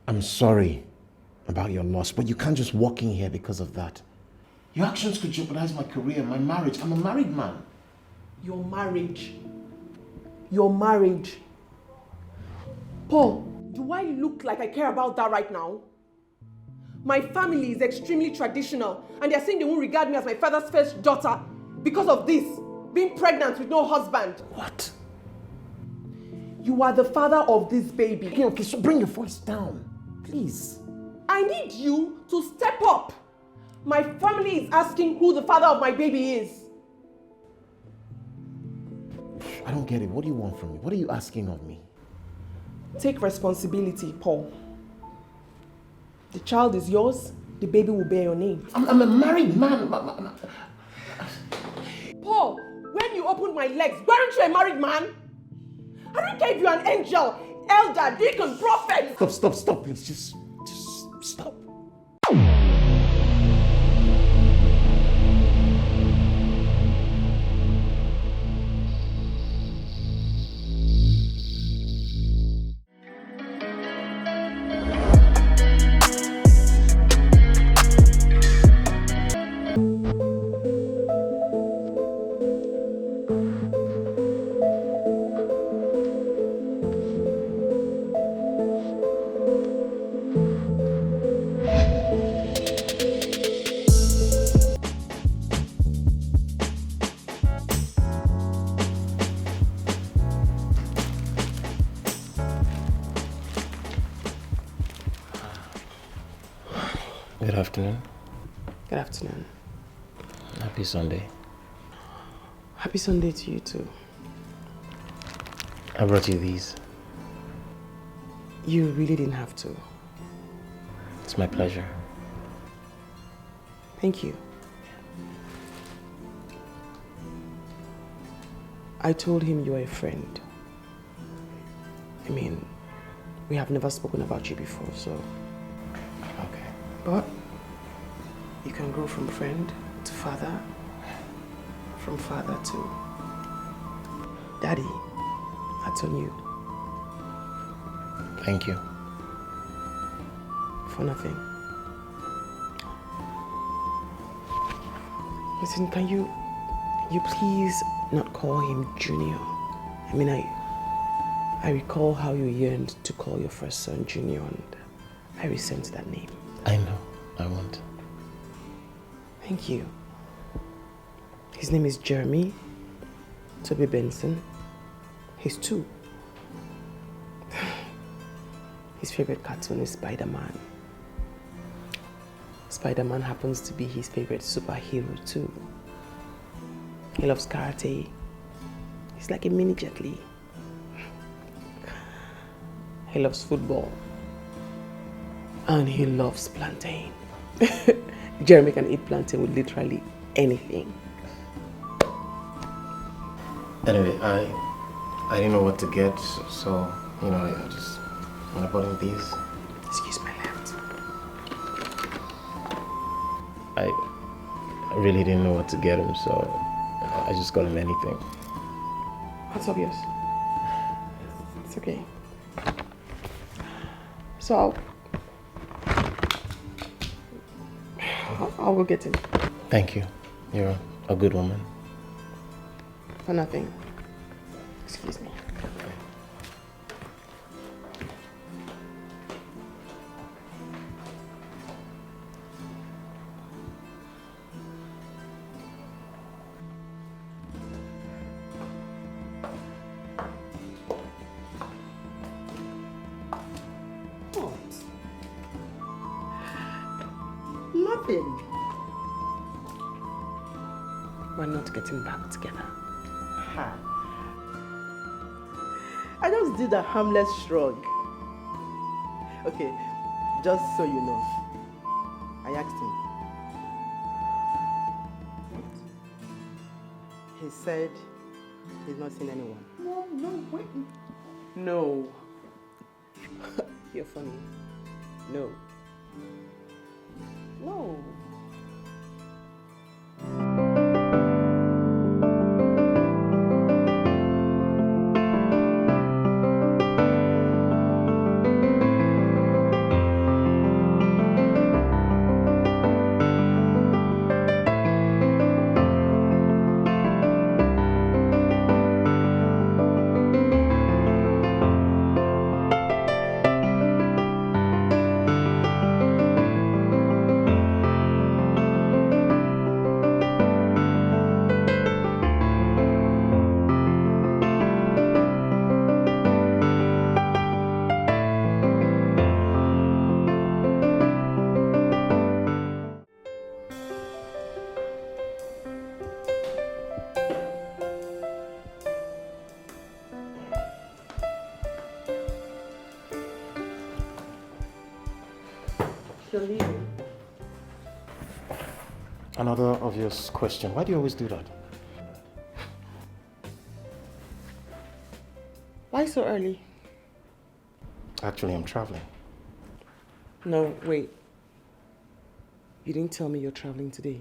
I'm sorry about your loss, but you can't just walk in here because of that. Your actions could jeopardize my career, my marriage. I'm a married man. Your marriage. Your marriage. Paul, do I look like I care about that right now? My family is extremely traditional and they're saying they won't regard me as my father's first daughter because of this, being pregnant with no husband. What? You are the father of this baby. Okay, so bring your voice down, please. I need you to step up. My family is asking who the father of my baby is. I don't get it. What do you want from me? What are you asking of me? Take responsibility, Paul. The child is yours. The baby will bear your name. I'm a married man. Paul, when you opened my legs, weren't you a married man? I don't care if you're an angel, elder, deacon, prophet. Stop, please. Just stop. Good afternoon. Good afternoon. Happy Sunday. Happy Sunday to you too. I brought you these. You really didn't have to. It's my pleasure. Thank you. I told him you were a friend. I mean, we have never spoken about you before, so... Okay. But you can grow from friend to father, from father to daddy. That's on you. Thank you. For nothing. Listen, can you please not call him Junior? I mean, I recall how you yearned to call your first son Junior, and I resent that name. I know. I won't. Thank you. His name is Jeremy Toby Benson. He's 2. His favorite cartoon is Spider-Man. Spider-Man happens to be his favorite superhero too. He loves karate. He's like a mini Jet Li. He loves football. And he loves plantain. Jeremy can eat plantain with literally anything. Anyway, I didn't know what to get, so you know, I just went bought him these. Excuse my left. I really didn't know what to get him, so I just got him anything. That's obvious. It's okay. So I'll go get him. Thank you. You're a good woman. For nothing. Excuse me. Nothing. We're not getting back together. I just did a harmless shrug. Okay, just so you know, I asked him. He said he's not seen anyone. No, wait. No. You're funny. No. No. You're leaving. Another obvious question. Why do you always do that? Why so early? Actually, I'm traveling. No, wait. You didn't tell me you're traveling today.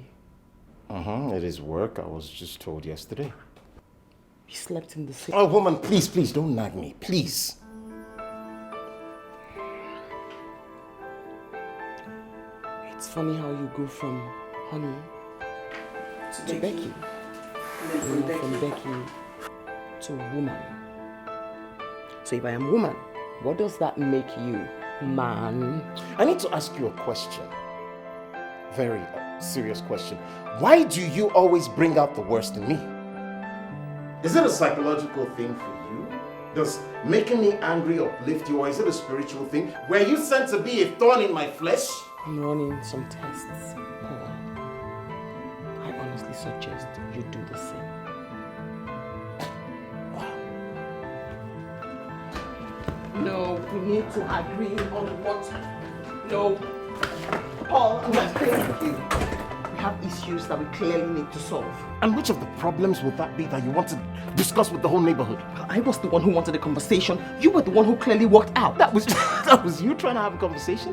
It is work. I was just told yesterday. You slept in the city. Oh, woman, please, please, don't nag me. Please. It's funny how you go from honey to Becky. And then from Becky to woman. So if I am woman, what does that make you, man? I need to ask you a question. Very serious question. Why do you always bring out the worst in me? Is it a psychological thing for you? Does making me angry uplift you, or is it a spiritual thing? Were you sent to be a thorn in my flesh? I'm running some tests, Paul. I honestly suggest you do the same. No, we need to agree on what. No, Paul, I'm not staying with you. We have issues that we clearly need to solve. And which of the problems would that be that you want to discuss with the whole neighborhood? I was the one who wanted a conversation. You were the one who clearly walked out. That was you trying to have a conversation?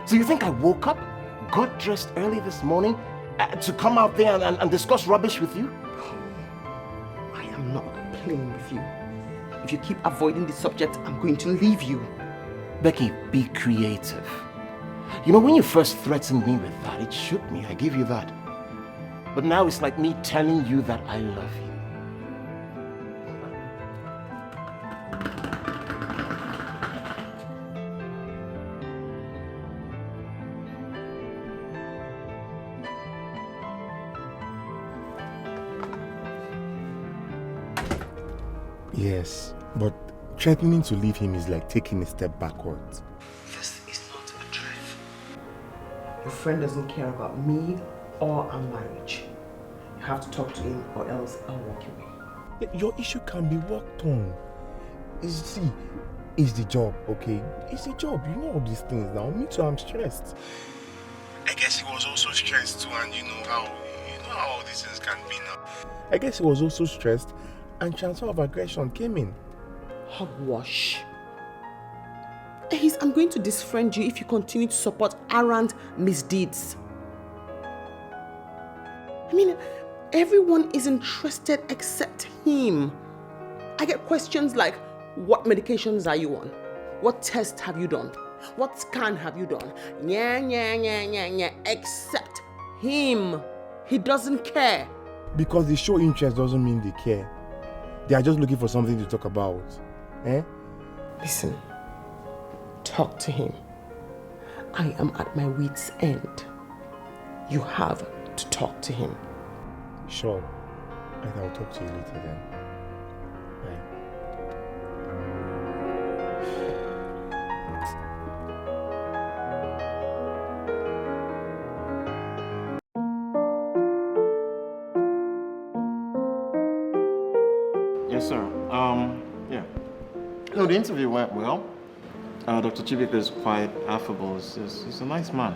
So you think I woke up, got dressed early this morning to come out there and discuss rubbish with you? I am not playing with you. If you keep avoiding the subject, I'm going to leave you. Becky, be creative. You know, when you first threatened me with that, it shook me, I give you that. But now it's like me telling you that I love you. Yes, but threatening to leave him is like taking a step backwards. This is not a drive. Your friend doesn't care about me or our marriage. You have to talk to him or else I'll walk away. Your issue can be worked on. It's the job, okay? It's the job. You know all these things now. Me too, I'm stressed. I guess he was also stressed too, and you know how all these things can be now. I guess he was also stressed, and transfer of aggression came in. Hogwash. I'm going to disfriend you if you continue to support errant misdeeds. I mean, everyone is interested except him. I get questions like, what medications are you on? What test have you done? What scan have you done? Yeah, except him. He doesn't care. Because they show interest doesn't mean they care. They are just looking for something to talk about. Listen, talk to him. I am at my wit's end. You have to talk to him. Sure. And I'll talk to you later then. Bye. Yes, sir. Yeah. No, the interview went well. Dr. Chibik is quite affable. He's a nice man.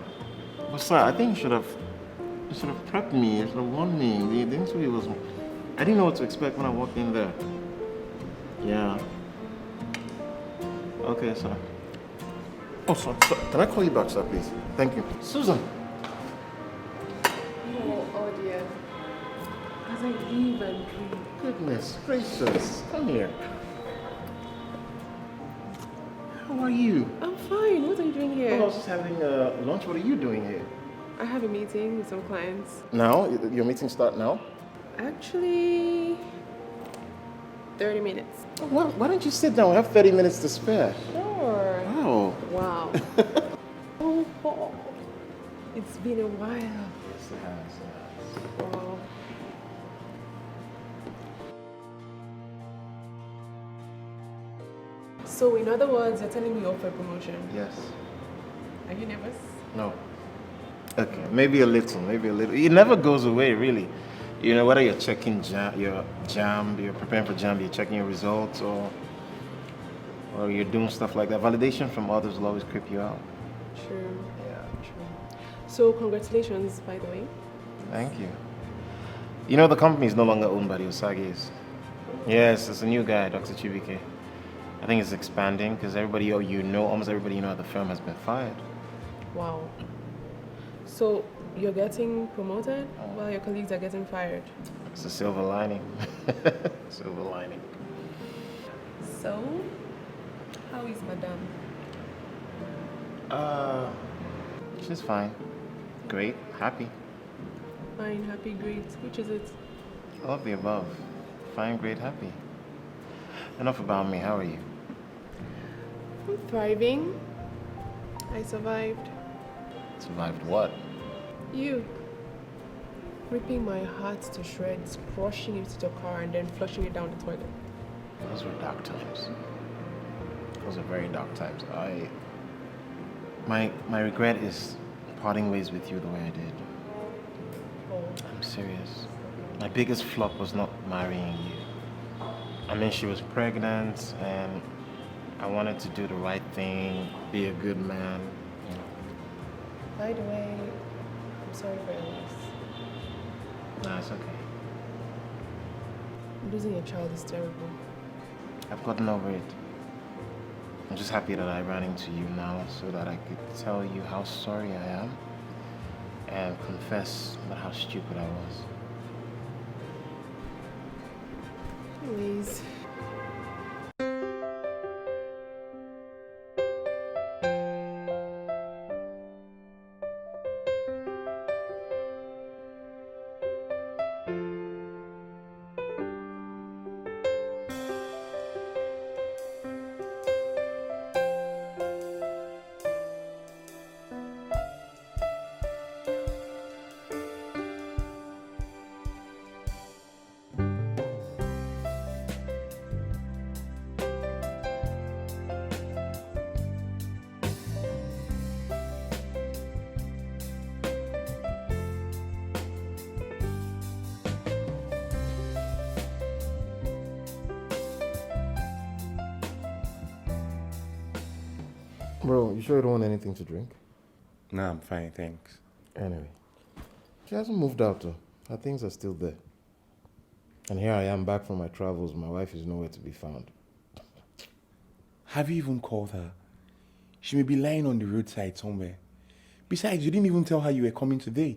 But sir, I think you should have prepped me. You should have warned me. The interview was. I didn't know what to expect when I walked in there. Yeah. Okay, sir. Oh, sir. Can I call you back, sir, please? Thank you. Susan. Oh dear. As I live and dream. Goodness gracious. Come here. How are you? I'm fine. What are you doing here? Well, I was just having lunch. What are you doing here? I have a meeting with some clients. Now? Your meeting start now? Actually, 30 minutes. Why don't you sit down? We have 30 minutes to spare. Sure. Wow. Wow. Oh, Paul. It's been a while. Yes, it has. Wow. So, in other words, you're telling me you're for a promotion. Yes. Are you nervous? No. Okay, maybe a little. It never goes away, really. You know, whether you're checking your JAM, you're preparing for JAM, you're checking your results, or you're doing stuff like that. Validation from others will always creep you out. True. Yeah, true. So, congratulations, by the way. Thank you. You know, the company is no longer owned by the Osagis. Yes, it's a new guy, Dr. Chibike. I think it's expanding because everybody, almost everybody you know at the firm has been fired. Wow. So, you're getting promoted while your colleagues are getting fired. It's a silver lining. Silver lining. So, how is Madame? She's fine. Great. Happy. Fine, happy, great. Which is it? All of the above. Fine, great, happy. Enough about me. How are you? I'm thriving. I survived. Survived what? You. Ripping my heart to shreds, crushing it to the car, and then flushing it down the toilet. Those were dark times. Those are very dark times. My regret is parting ways with you the way I did. Oh. I'm serious. My biggest flop was not marrying you. I mean, she was pregnant, and I wanted to do the right thing, be a good man. You know. By the way, I'm sorry for your loss. Nah, it's okay. Losing a child is terrible. I've gotten over it. I'm just happy that I ran into you now so that I could tell you how sorry I am and confess about how stupid I was. Anyways. Bro, you sure you don't want anything to drink? Nah, I'm fine, thanks. Anyway, she hasn't moved out though. Her things are still there. And here I am back from my travels. My wife is nowhere to be found. Have you even called her? She may be lying on the roadside somewhere. Besides, you didn't even tell her you were coming today.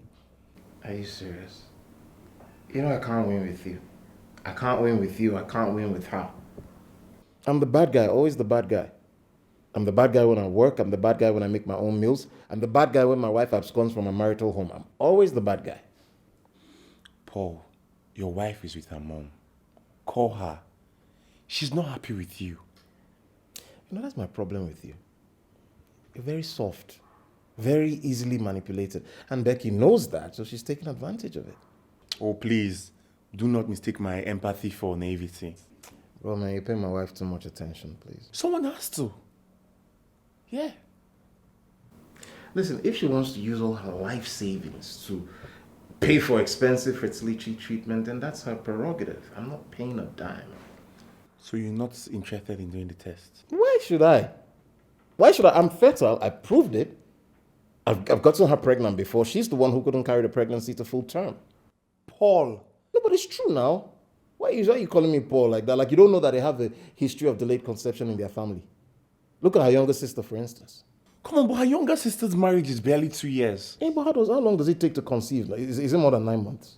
Are you serious? You know I can't win with you. I can't win with you. I can't win with her. I'm the bad guy, always the bad guy. I'm the bad guy when I work. I'm the bad guy when I make my own meals. I'm the bad guy when my wife absconds from a marital home. I'm always the bad guy. Paul, your wife is with her mom. Call her. She's not happy with you. You know, that's my problem with you. You're very soft, very easily manipulated. And Becky knows that, so she's taking advantage of it. Oh, please, do not mistake my empathy for naivety. Bro, man, you pay my wife too much attention, please. Someone has to. Yeah. Listen, if she wants to use all her life savings to pay for expensive fertility treatment, then that's her prerogative. I'm not paying a dime. So you're not interested in doing the test? Why should I? Why should I? I'm fertile. I proved it. I've gotten her pregnant before. She's the one who couldn't carry the pregnancy to full term. Paul. No, but it's true now. Why are you calling me Paul like that? Like you don't know that they have a history of delayed conception in their family. Look at her younger sister, for instance. Come on, but her younger sister's marriage is barely 2 years. Hey, but how long does it take to conceive? Like, is it more than 9 months?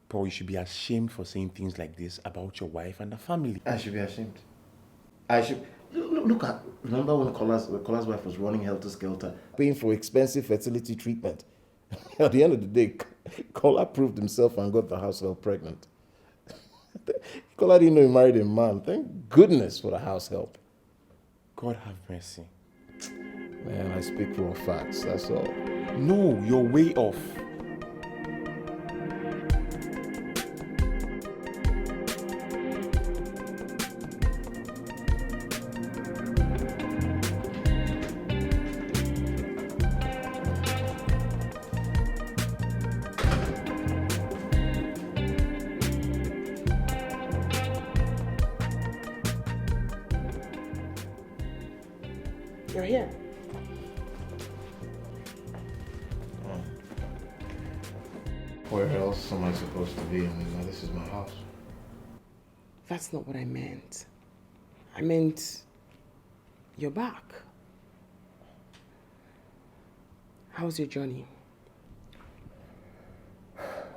Paul, you should be ashamed for saying things like this about your wife and the family. I should be ashamed. I should... Look at... Remember when Kola's wife was running helter-skelter, paying for expensive fertility treatment? At the end of the day, Kola proved himself and got the house help pregnant. Kola didn't know he married a man. Thank goodness for the house help. God have mercy. Man, I speak raw facts, that's all. No, you're way off. You're here. Where else am I supposed to be? I mean, this is my house. That's not what I meant. I meant you're back. How's your journey?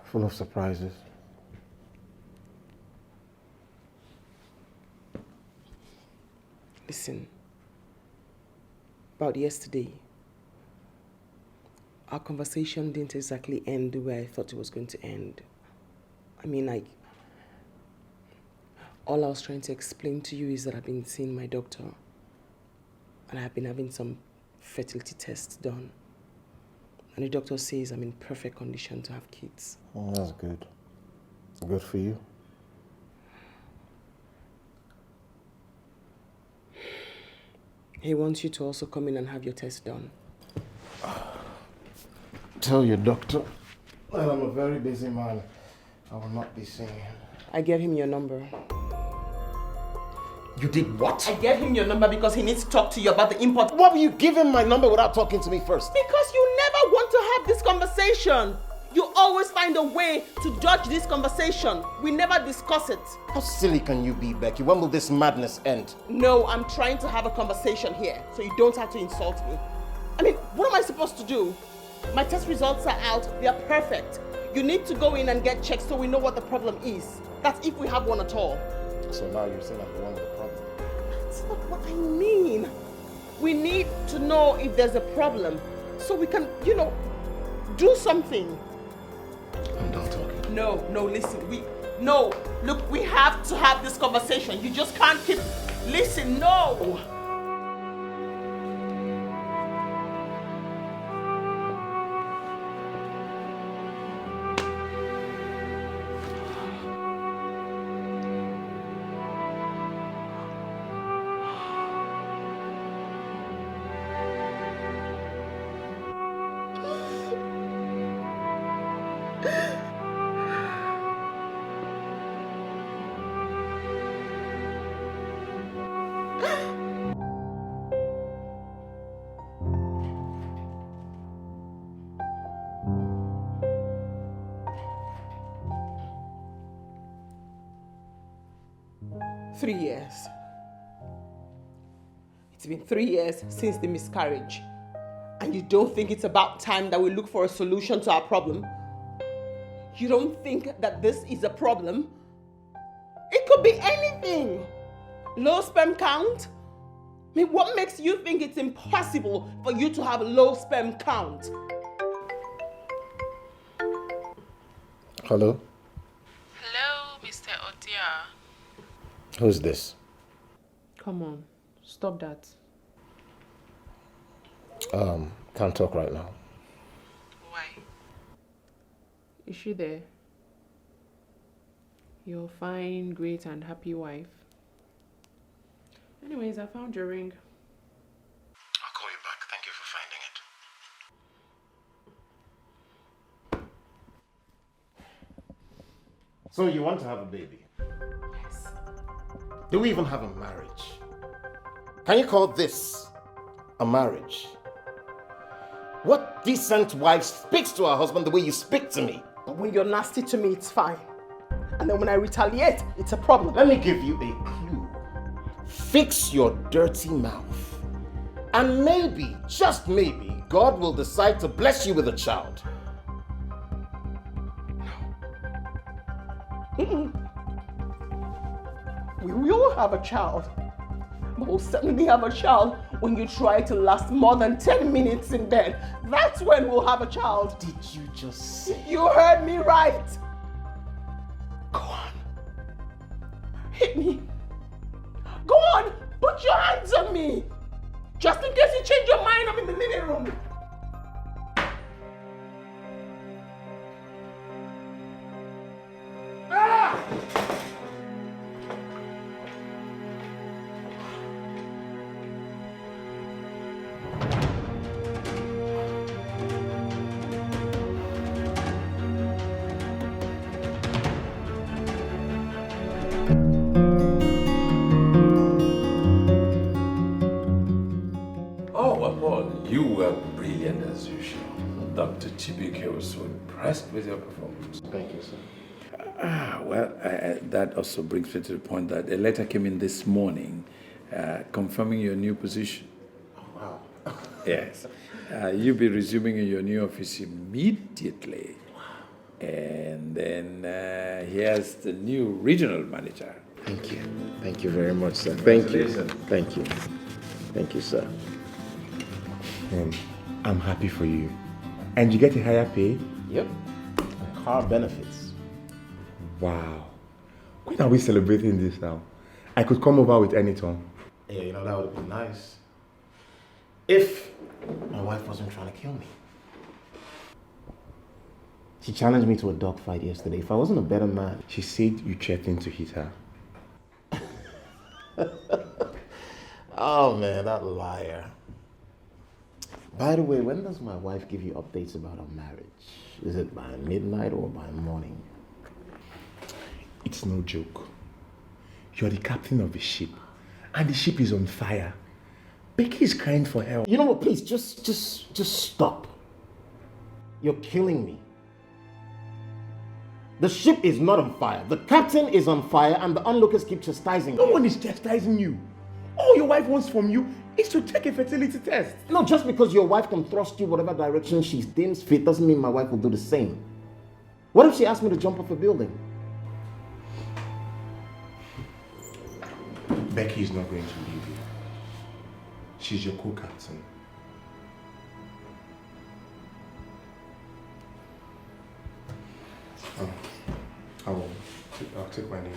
Full of surprises. Listen, about yesterday, our conversation didn't exactly end the way I thought it was going to end. I mean, like, all I was trying to explain to you is that I've been seeing my doctor and I've been having some fertility tests done. And the doctor says I'm in perfect condition to have kids. Oh, that's good. Good for you. He wants you to also come in and have your test done. Tell your doctor that I'm a very busy man. I will not be seeing him. I gave him your number. You did what? I gave him your number because he needs to talk to you about the import. Why will you give him my number without talking to me first? Because you never want to have this conversation. You always find a way to dodge this conversation. We never discuss it. How silly can you be, Becky? When will this madness end? No, I'm trying to have a conversation here, so you don't have to insult me. I mean, what am I supposed to do? My test results are out. They are perfect. You need to go in and get checked so we know what the problem is. That's if we have one at all. So now you're saying I'm the one with the problem. That's not what I mean. We need to know if there's a problem so we can, do something. I'm done talking. No, listen, look, we have to have this conversation. You just can't keep, listen, no. Years. It's been 3 years since the miscarriage. And you don't think it's about time that we look for a solution to our problem? You don't think that this is a problem? It could be anything. Low sperm count? I mean, what makes you think it's impossible for you to have a low sperm count? Hello? Hello, Mr. Odia. Who's this? Come on, stop that. Can't talk right now. Why? Is she there? Your fine, great, and happy wife. Anyways, I found your ring. I'll call you back. Thank you for finding it. So you want to have a baby? Yes. Do we even have a marriage? Can you call this a marriage? What decent wife speaks to her husband the way you speak to me? But when you're nasty to me, it's fine. And then when I retaliate, it's a problem. Let me give you a clue. Fix your dirty mouth. And maybe, just maybe, God will decide to bless you with a child. We will have a child. But we'll certainly have a child when you try to last more than 10 minutes in bed. That's when we'll have a child. Did you just say? You heard me right. Go on. Hit me. Go on. Put your hands on me. Just in case you change your mind, I'm in the living room. You were brilliant as usual. Dr. Chibike was so impressed with your performance. Thank you, sir. That also brings me to the point that a letter came in this morning confirming your new position. Oh, wow. Yes. You'll be resuming in your new office immediately. And then here's the new regional manager. Thank you. Thank you very much, sir. Thank you. Thank you. Thank you, sir. I'm happy for you. And you get a higher pay? Yep. Car benefits. Wow. When are we celebrating this now? I could come over with any time. Yeah, you know, that would have been nice. If my wife wasn't trying to kill me. She challenged me to a dogfight yesterday. If I wasn't a better man. She said you threatened to hit her. Oh man, that liar. By the way, when does my wife give you updates about our marriage? Is it by midnight or by morning? It's no joke. You're the captain of a ship, and the ship is on fire. Becky is crying for help. You know what, please, just stop. You're killing me. The ship is not on fire. The captain is on fire and the onlookers keep chastising No me. one is chastising you. All your wife wants from you is to take a fertility test. No, just because your wife can thrust you whatever direction she deems fit doesn't mean my wife will do the same. What if she asked me to jump off a building? Becky is not going to leave you. She's your co-captain. I'll take my name.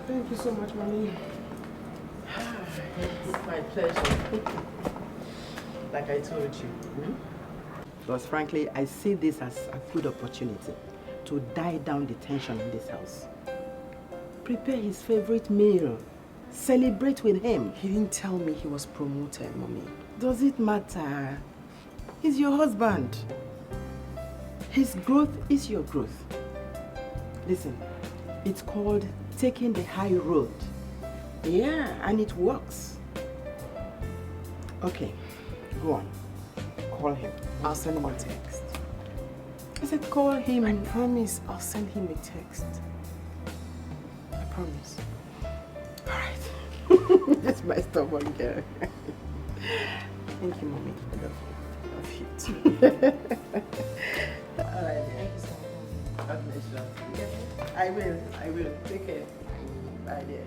Thank you so much, Mommy. It's my pleasure. Like I told you. Because frankly, I see this as a good opportunity to die down the tension in this house. Prepare his favorite meal. Celebrate with him. He didn't tell me he was promoted, Mommy. Does it matter? He's your husband. His growth is your growth. Listen, it's called taking the high road. Yeah, and it works. Okay, go on. Call him. I'll send him a text. I said call him. I promise I'll send him a text. I promise. All right. That's my stubborn girl. Thank you, Mommy. I love you. Love you too. All right. Thank you so much. God bless you. I will. Take care. Bye, dear.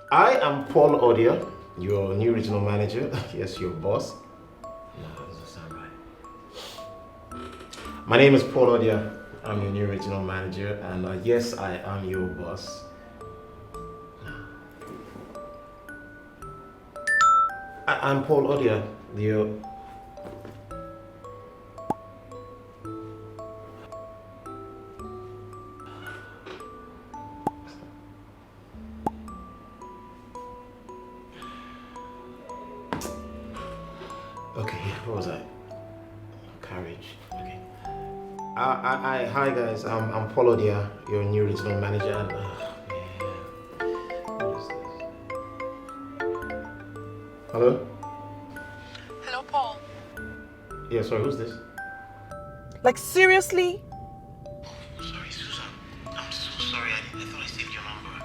I am Paul Odia, your new regional manager. Yes, your boss. No, that doesn't sound right. My name is Paul Odia. I'm your new regional manager, and yes, I am your boss. I'm Paul Odia, your... Okay, what was I? Courage. Okay. Hi guys. I'm Paul Odia, your new regional manager. And, what is this? Hello? Hello, Paul. Yeah, sorry. Who's this? Like, seriously? Sorry, Susan. I'm so sorry. I thought I saved your number.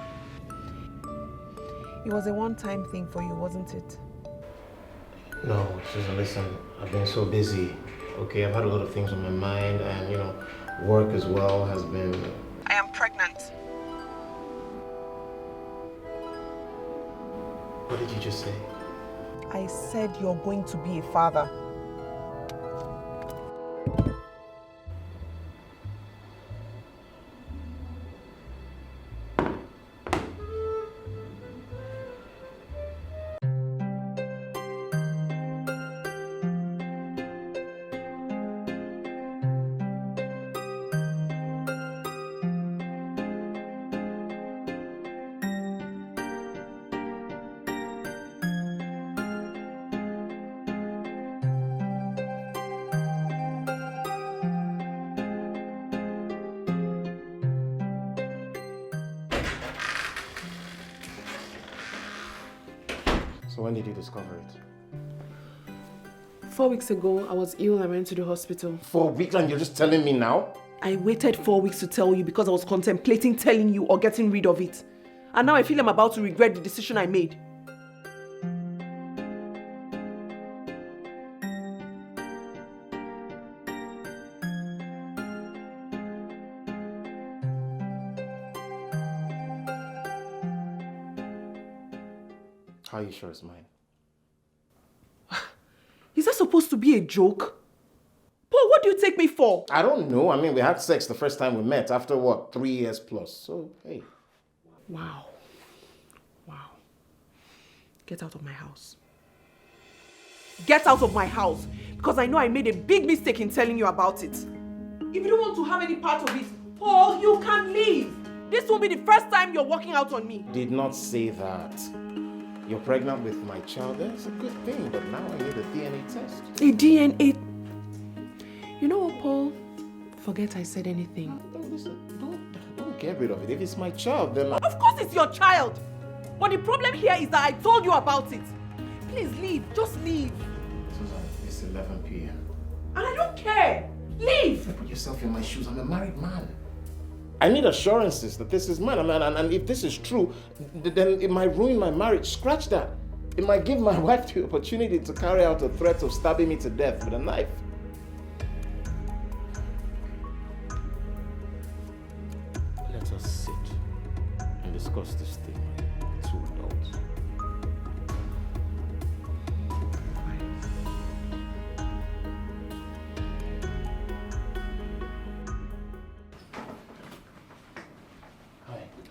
It was a one-time thing for you, wasn't it? No, Susan. Listen, I've been so busy. Okay, I've had a lot of things on my mind, and work as well has been... I am pregnant. What did you just say? I said you're going to be a father. So when did you discover it? 4 weeks ago, I was ill. I went to the hospital. 4 weeks and you're just telling me now? I waited 4 weeks to tell you because I was contemplating telling you or getting rid of it. And now I feel I'm about to regret the decision I made. How are you sure it's mine? Is that supposed to be a joke? Paul, what do you take me for? I don't know. I mean, we had sex the first time we met after what, 3 years plus. So, hey. Wow. Wow. Get out of my house. Get out of my house. Because I know I made a big mistake in telling you about it. If you don't want to have any part of it, Paul, you can leave. This won't be the first time you're walking out on me. Did not say that. You're pregnant with my child. That's a good thing, but now I need a DNA test. A DNA... You know what, Paul? Forget I said anything. No, listen, don't get rid of it. If it's my child, then Of course it's your child. But the problem here is that I told you about it. Please leave. Just leave. Susan, it's 11 p.m. And I don't care. Leave. Put yourself in my shoes. I'm a married man. I need assurances that this is mine. And if this is true, then it might ruin my marriage. Scratch that. It might give my wife the opportunity to carry out a threat of stabbing me to death with a knife. Let us sit and discuss this thing like 2 adults.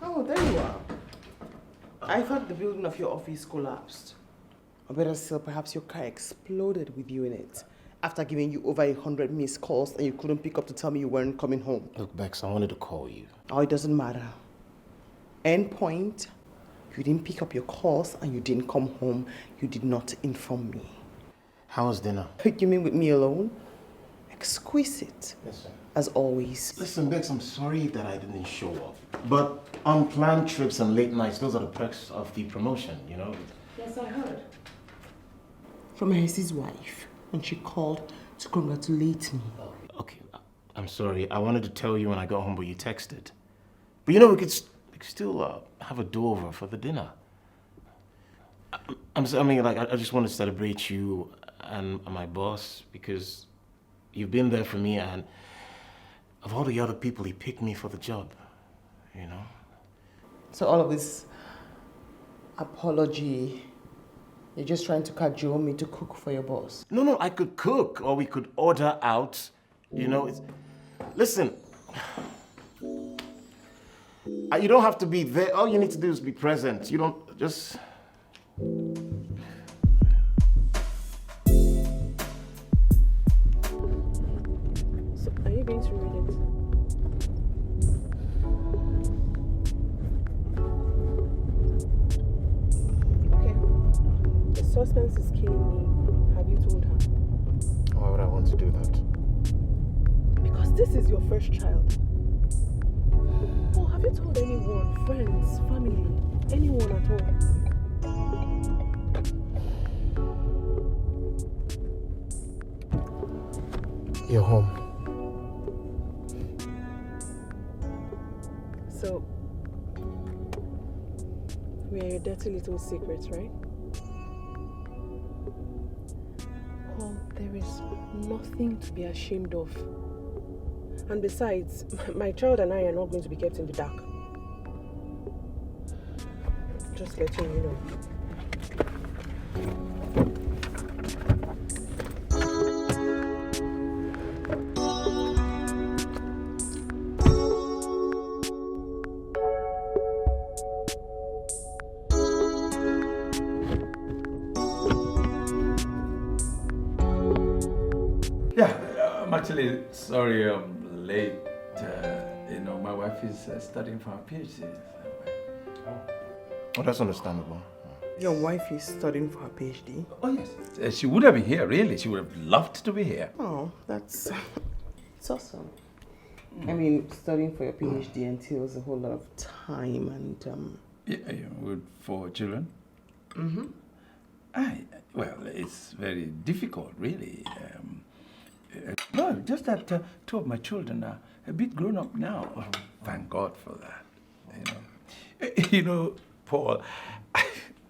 Oh, there you are. I thought the building of your office collapsed. Or better still, perhaps your car exploded with you in it after giving you over 100 missed calls and you couldn't pick up to tell me you weren't coming home. Look, Bex, I wanted to call you. Oh, it doesn't matter. End point, you didn't pick up your calls and you didn't come home. You did not inform me. How was dinner? You mean with me alone? Exquisite. Listen. As always. Listen, Bex, I'm sorry that I didn't show up. But unplanned trips and late nights, those are the perks of the promotion, you know? Yes, I heard. From Hesse's wife, when she called to congratulate me. Okay, I'm sorry. I wanted to tell you when I got home, but you texted. But you know, we could still have a do-over for the dinner. I just want to celebrate you and my boss because you've been there for me, and of all the other people, he picked me for the job, you know? So all of this apology, you're just trying to cajole me to cook for your boss? No, I could cook, or we could order out, you know? Listen, you don't have to be there. All you need to do is be present. You don't just... So, are you going to read it? Okay. The suspense is killing me. Have you told her? Why would I want to do that? Because this is your first child. Oh, have you told anyone, friends, family, anyone at all? You're home. So, we are your dirty little secrets, right? Oh, there is nothing to be ashamed of. And besides, my child and I are not going to be kept in the dark. Just letting you know. Yeah, I'm actually sorry I'm late. My wife is studying for her PhD. Oh, that's understandable. Your wife is studying for her PhD? Oh, yes. She would have been here, really. She would have loved to be here. Oh, it's awesome. I mean, studying for your PhD entails a whole lot of time and... Yeah, good for children. Mm-hmm. Well, it's very difficult, really. No, just that two of my children are a bit grown up now. Thank God for that. You know, Paul,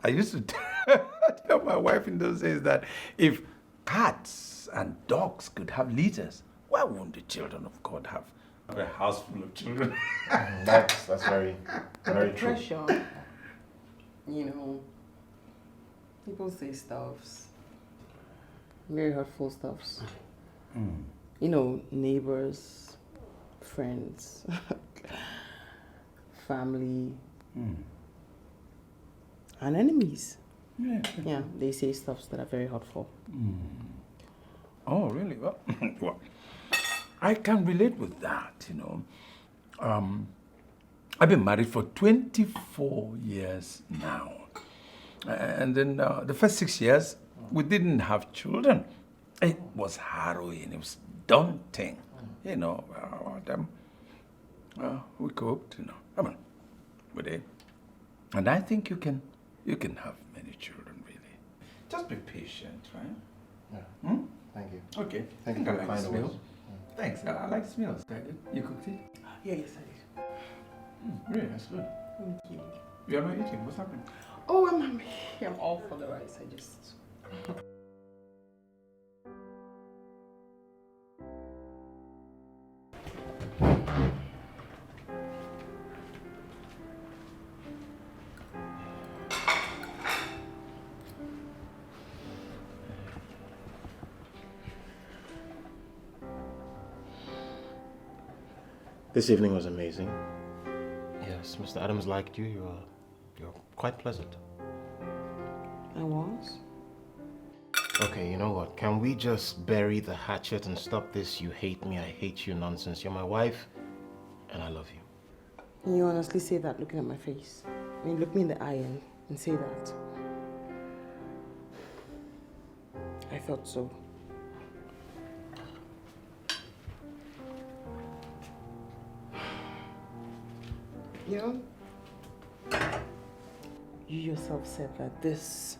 I used to tell my wife in those days that if cats and dogs could have litters, why won't the children of God have a house full of children? That's very, very true. Pressure. You know, people say stuffs. Very hurtful stuffs. You know, neighbors, friends, family, and enemies. Yeah, they say stuffs that are very hurtful. Oh, really? Well, well, I can relate with that, you know. I've been married for 24 years now. And then the first 6 years, we didn't have children. It was harrowing, it was daunting, you know. We coped, you know. I mean, we did. And I think you can have many children, really. Just be patient, right? Yeah. Thank you. Okay. Thank you I for like the this kind meal. words. Thanks. I like this meal. You cooked it? Yeah, yes, I did. Really, that's good. Thank you. You're not eating. What's happening? Oh, I'm all for the rice. I just... This evening was amazing. Yes, Mr. Adams liked you. You're quite pleasant. I was? Okay, you know what? Can we just bury the hatchet and stop this "you hate me, I hate you" nonsense? You're my wife, and I love you. Can you honestly say that looking at my face? I mean, look me in the eye and say that. I thought so. You know, you yourself said that this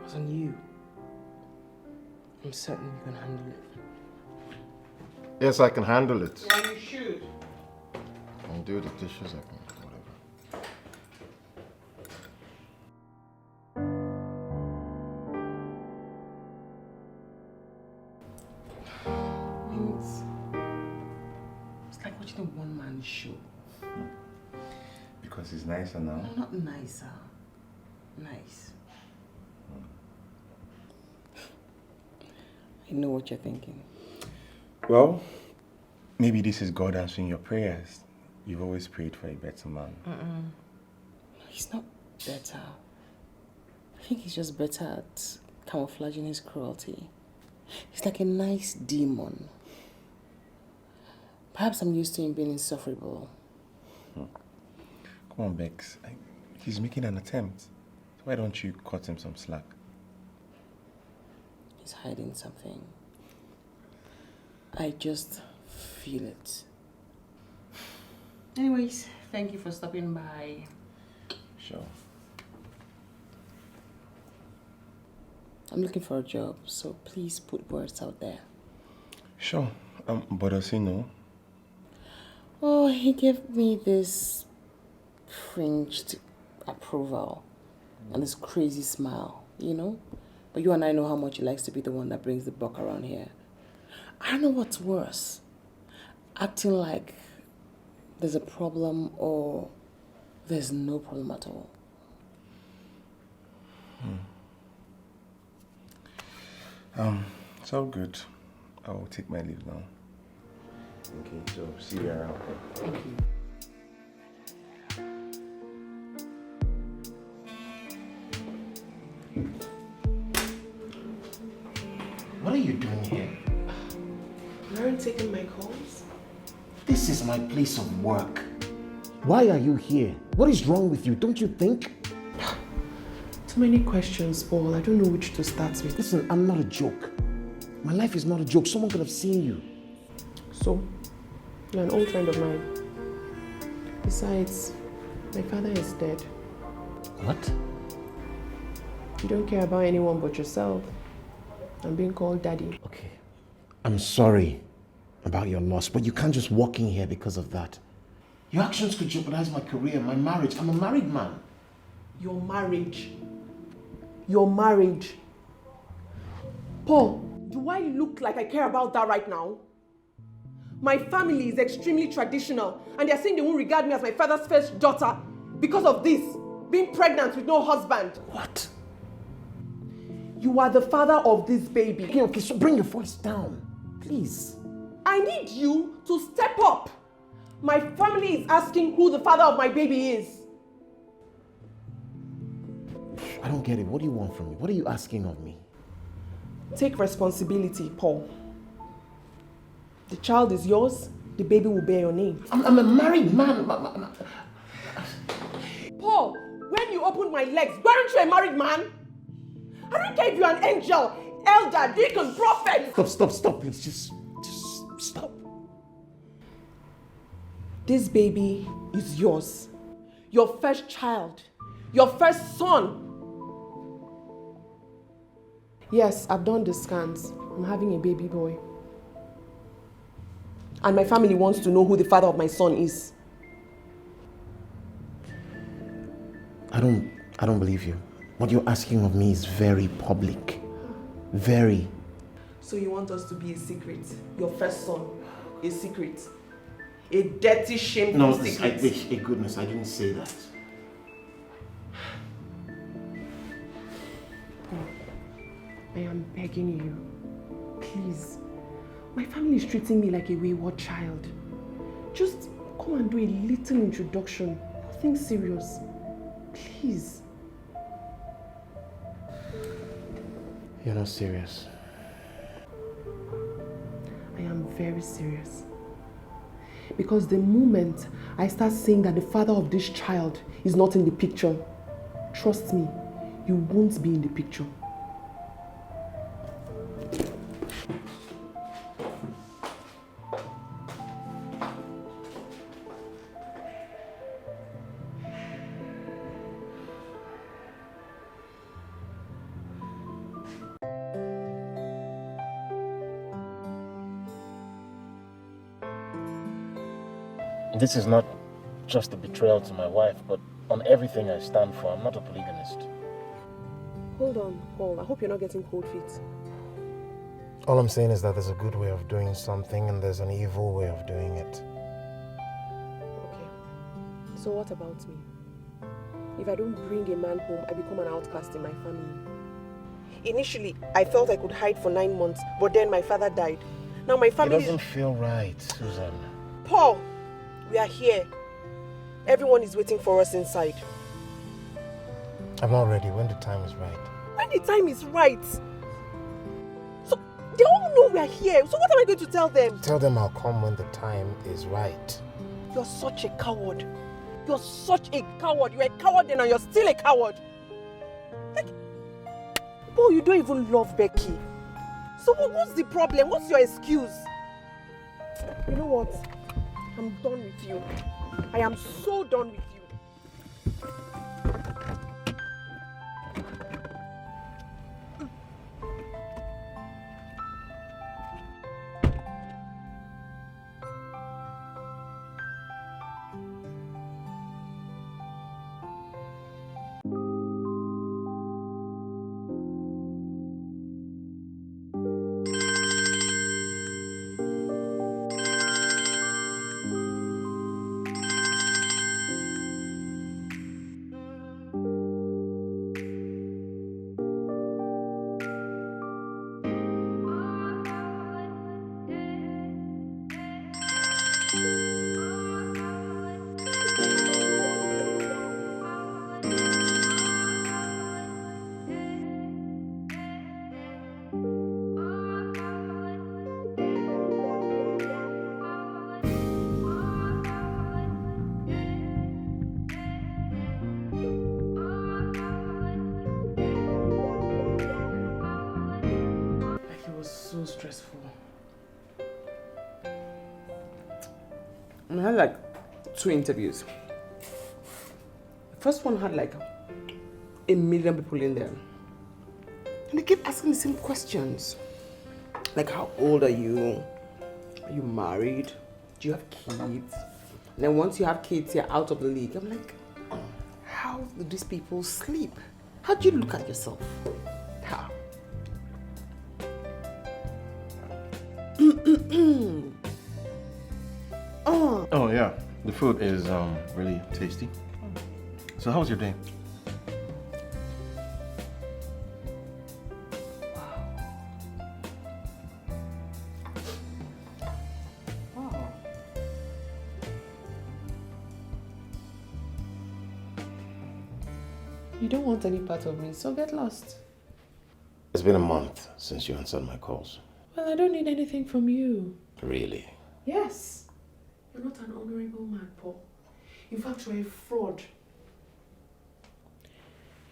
wasn't you. I'm certain you can handle it. Yes, I can handle it. Yeah, you should. And do the dishes, I can, whatever. It's like watching a one-man show. Because he's nicer now. No, not nicer. Nice. I know what you're thinking. Well, maybe this is God answering your prayers. You've always prayed for a better man. He's not better. I think he's just better at camouflaging his cruelty. He's like a nice demon. Perhaps I'm used to him being insufferable. Come on, Bex. He's making an attempt. Why don't you cut him some slack? He's hiding something. I just feel it. Anyways, thank you for stopping by. Sure. I'm looking for a job, so please put words out there. Sure. But does he know? Oh, he gave me this fringed approval and this crazy smile, you know? But you and I know how much he likes to be the one that brings the buck around here. I don't know what's worse. Acting like there's a problem or there's no problem at all. It's all good. I'll take my leave now. Okay, so see you around. Thank you. What are you doing here? You aren't taking my calls? This is my place of work. Why are you here? What is wrong with you? Don't you think? Too many questions, Paul. I don't know which to start with. Listen, I'm not a joke. My life is not a joke. Someone could have seen you. So, you're an old friend of mine. Besides, my father is dead. What? You don't care about anyone but yourself. I'm being called daddy. Okay, I'm sorry about your loss, but you can't just walk in here because of that. Your actions could jeopardize my career, my marriage. I'm a married man. Your marriage. Your marriage. Paul, do I look like I care about that right now? My family is extremely traditional, and they're saying they won't regard me as my father's first daughter because of this, being pregnant with no husband. What? You are the father of this baby. Okay, so bring your voice down, please. I need you to step up. My family is asking who the father of my baby is. I don't get it. What do you want from me? What are you asking of me? Take responsibility, Paul. The child is yours. The baby will bear your name. I'm a married man. Paul, when you opened my legs, weren't you a married man? I don't care if you're an angel, elder, deacon, prophet. Stop, please. Just stop. This baby is yours. Your first child. Your first son. Yes, I've done the scans. I'm having a baby boy. And my family wants to know who the father of my son is. I don't believe you. What you're asking of me is very public. Very. So you want us to be a secret? Your first son, a secret? A dirty, shameful secret? No, goodness, I didn't say that. Paul, I am begging you, please. My family is treating me like a wayward child. Just come and do a little introduction. Nothing serious. Please. You're not serious. I am very serious. Because the moment I start saying that the father of this child is not in the picture, trust me, you won't be in the picture. This is not just a betrayal to my wife, but on everything I stand for. I'm not a polygamist. Hold on, Paul. I hope you're not getting cold feet. All I'm saying is that there's a good way of doing something and there's an evil way of doing it. Okay. So what about me? If I don't bring a man home, I become an outcast in my family. Initially, I felt I could hide for 9 months, but then my father died. Now my family... It doesn't feel right, Susan. Paul! We are here. Everyone is waiting for us inside. I'm not ready when the time is right. When the time is right? So, they all know we are here. So what am I going to tell them? Tell them I'll come when the time is right. You're such a coward. You're such a coward. You're a coward then and you're still a coward. Like, Paul, you don't even love Becky. So what's the problem? What's your excuse? You know what? I'm done with you. I am so done with you. So stressful. And I had like 2 interviews. The first one had like 1 million people in there. And they keep asking the same questions. Like, how old are you? Are you married? Do you have kids? And then once you have kids, you're out of the league. I'm like, how do these people sleep? How do you look at yourself? How? Oh yeah, the food is really tasty. So how was your day? You don't want any part of me, so get lost. It's been a month since you answered my calls. Well, I don't need anything from you. Really? Yes. You're not an honorable man, Paul. In fact, you're a fraud.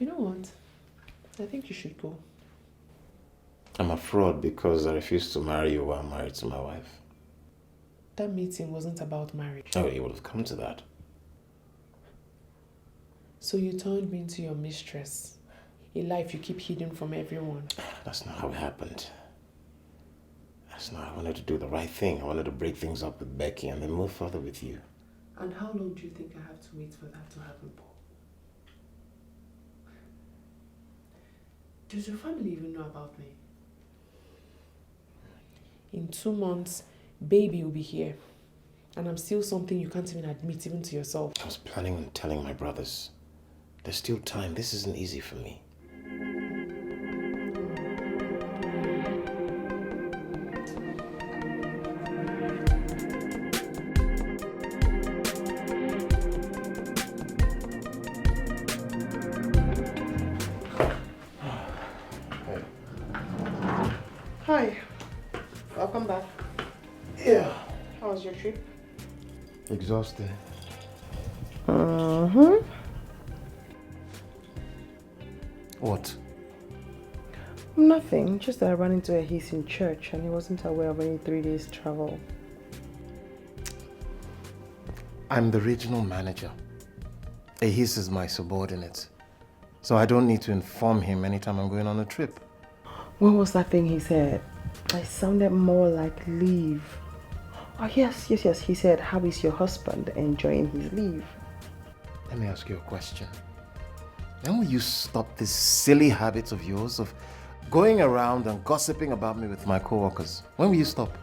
You know what? I think you should go. I'm a fraud because I refused to marry you while I'm married to my wife. That meeting wasn't about marriage. Oh, you would have come to that. So you turned me into your mistress. A life you keep hidden from everyone. That's not how it happened. That's not. I wanted to do the right thing. I wanted to break things up with Becky and then move further with you. And how long do you think I have to wait for that to happen, Paul? Does your family even know about me? In 2 months, baby will be here. And I'm still something you can't even admit even to yourself. I was planning on telling my brothers. There's still time. This isn't easy for me. Hi. Welcome back. Yeah. How was your trip? Exhausted. What? Nothing. Just that I ran into a hiss in church and he wasn't aware of any 3 days travel. I'm the regional manager. Ahis is my subordinate. So I don't need to inform him anytime I'm going on a trip. What was that thing he said? I sounded more like leave. Oh, yes. He said, how is your husband enjoying his leave? Let me ask you a question. When will you stop this silly habit of yours of going around and gossiping about me with my coworkers? When will you stop?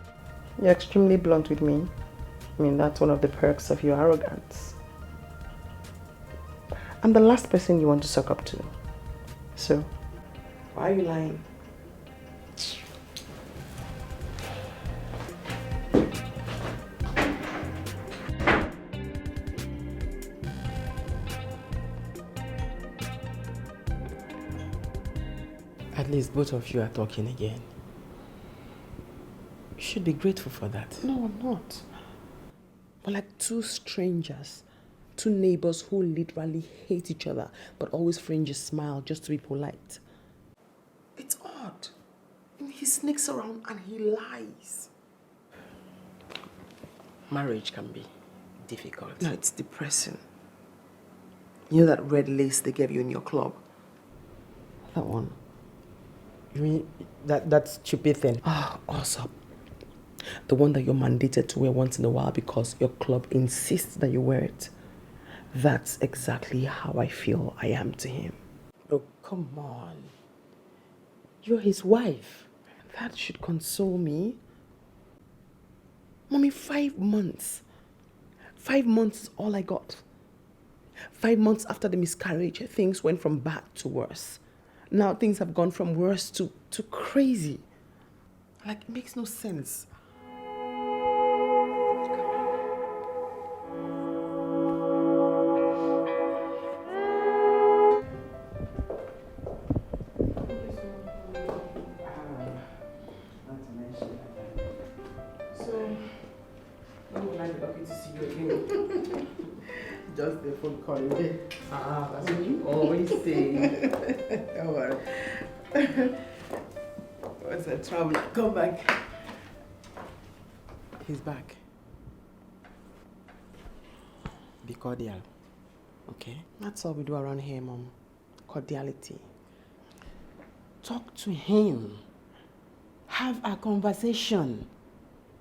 You're extremely blunt with me. I mean, that's one of the perks of your arrogance. I'm the last person you want to suck up to. So, why are you lying? At least both of you are talking again. You should be grateful for that. No, I'm not. We're like two strangers. Two neighbors who literally hate each other but always fringe a smile just to be polite. It's odd. He sneaks around and he lies. Marriage can be difficult. No, it's depressing. You know that red lace they gave you in your club? That one. You mean that stupid thing? Ah, awesome. The one that you're mandated to wear once in a while because your club insists that you wear it. That's exactly how I feel I am to him. Oh, come on. You're his wife. That should console me. Mommy, 5 months. 5 months is all I got. 5 months after the miscarriage, things went from bad to worse. Now things have gone from worse to crazy. Like, it makes no sense. Just the phone call away. That's what you always say. Don't worry. What's that trouble? Come back. He's back. Be cordial. Okay? That's all we do around here, Mom. Cordiality. Talk to him. Have a conversation.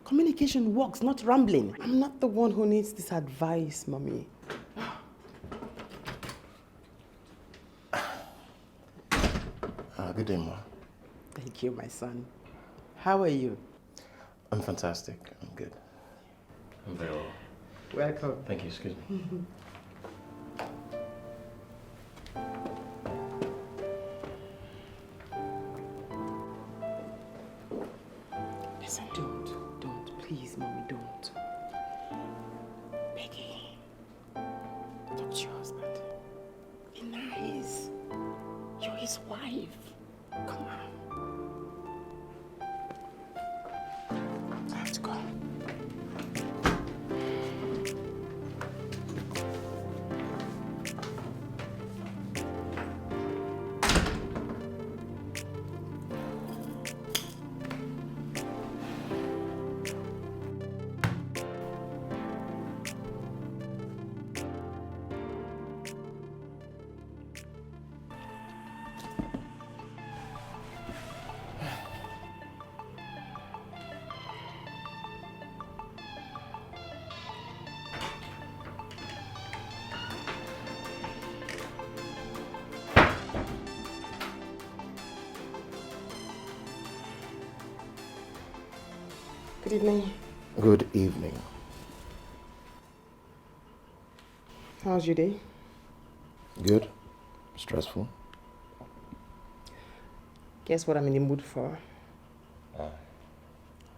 Communication works, not rambling. I'm not the one who needs this advice, Mommy. Good day, Ma. Thank you, my son. How are you? I'm fantastic. I'm good. I'm very well. Welcome. Thank you. Excuse me. Listen, don't. Please, Mommy, don't. Becky, talk to your husband. Be nice. You're his wife. Come on. I have to go. Good evening. Good evening. How's your day? Good. Stressful. Guess what I'm in the mood for?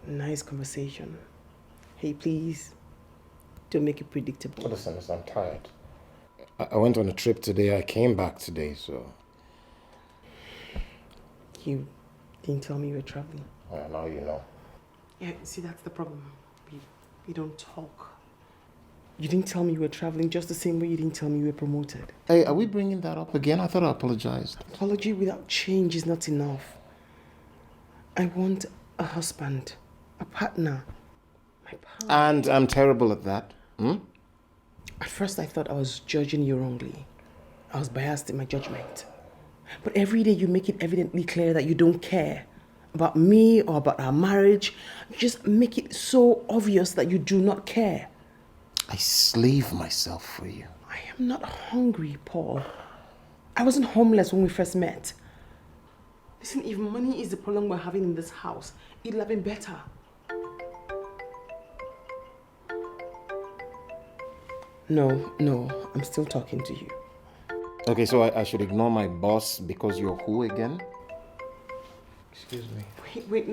Nice conversation. Hey, please, don't make it predictable. Listen, I'm tired. I went on a trip today. I came back today, so... You didn't tell me you were traveling. Now you know. Yeah, see, that's the problem. We don't talk. You didn't tell me you were traveling just the same way you didn't tell me you were promoted. Hey, are we bringing that up again? I thought I apologized. Apology without change is not enough. I want a husband, a partner, my partner. And I'm terrible at that. At first, I thought I was judging you wrongly. I was biased in my judgment. But every day you make it evidently clear that you don't care about me or about our marriage. You just make it so obvious that you do not care. I slave myself for you. I am not hungry, Paul. I wasn't homeless when we first met. Listen, if money is the problem we're having in this house, it'll have been better. No, I'm still talking to you. Okay, so I should ignore my boss because you're who again? Excuse me. Wait.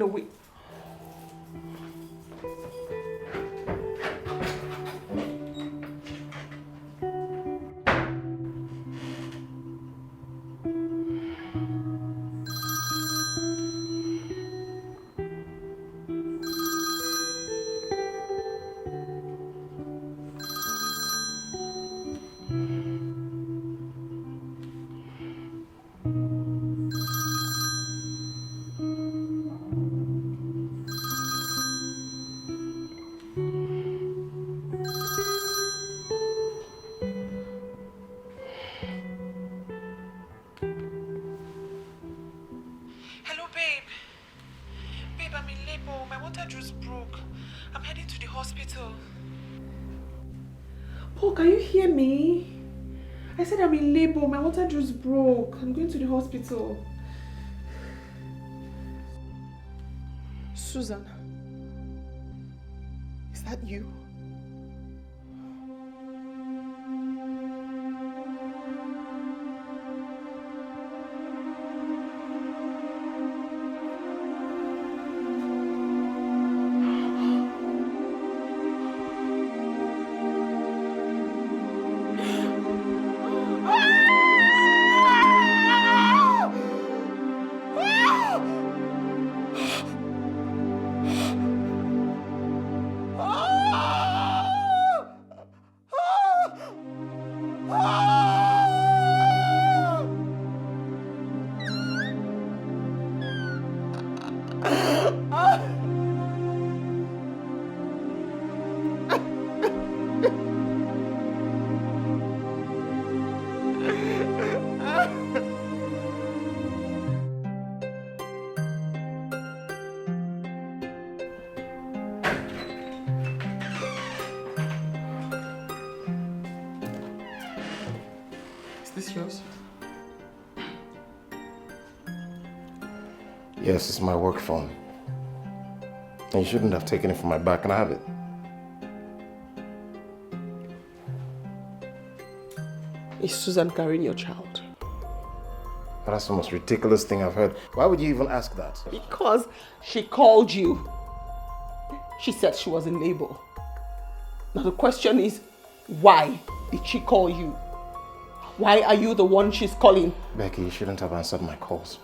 Hello, babe. Babe, I'm in labor. My water just broke. I'm heading to the hospital. Paul, can you hear me? I said I'm in labor. My water just broke. I'm going to the hospital. Susan, is that you? Ah! this yours? Yes, it's my work phone. And you shouldn't have taken it from my back, and I have it. Is Susan carrying your child? That's the most ridiculous thing I've heard. Why would you even ask that? Because she called you. She said she was in labor. Now the question is, why did she call you? Why are you the one she's calling? Becky, you shouldn't have answered my calls.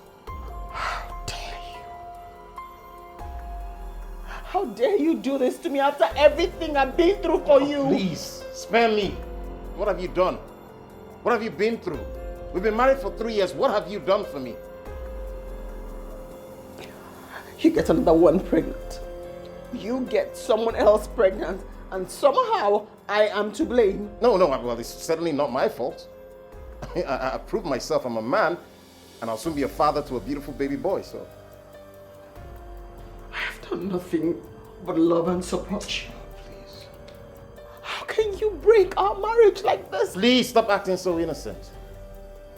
How dare you? How dare you do this to me after everything I've been through for you? Please, spare me. What have you done? What have you been through? We've been married for 3 years. What have you done for me? You get another one pregnant. You get someone else pregnant. And somehow I am to blame. No, well, it's certainly not my fault. I proved myself I'm a man, and I'll soon be a father to a beautiful baby boy, so. I've done nothing but love and support you. Please. How can you break our marriage like this? Please, stop acting so innocent.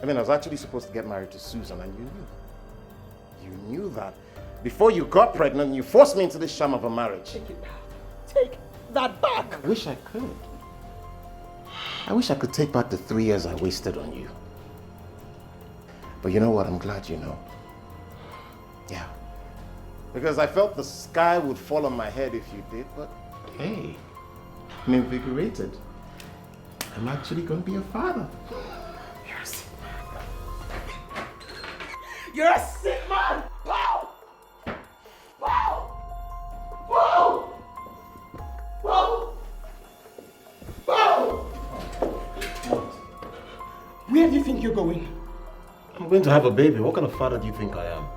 I mean, I was actually supposed to get married to Susan, and you knew. You knew that. Before you got pregnant, you forced me into this sham of a marriage. Take it back. Take that back. I wish I could. I wish I could take back the 3 years I wasted on you. But you know what? I'm glad you know. Yeah. Because I felt the sky would fall on my head if you did, but hey, I'm invigorated. I'm actually going to be a father. You're a sick man. You're a sick man! Wow! Wow! Wow! Wow! Wow! Where do you think you're going? I'm going to have a baby. What kind of father do you think I am?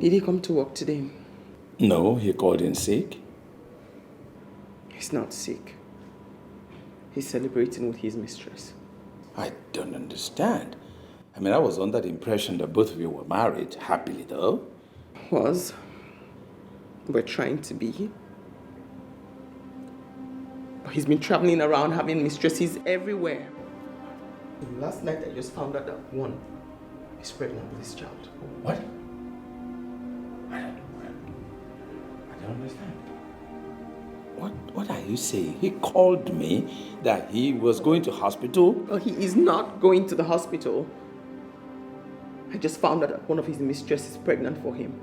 Did he come to work today? No, he called in sick. He's not sick. He's celebrating with his mistress. I don't understand. I mean, I was under the impression that both of you were married, happily though. Was. We're trying to be. But he's been traveling around having mistresses everywhere. And last night I just found out that one is pregnant with his child. What? I don't understand. What are you saying? He called me that he was going to hospital. Well, he is not going to the hospital. I just found out that one of his mistresses is pregnant for him.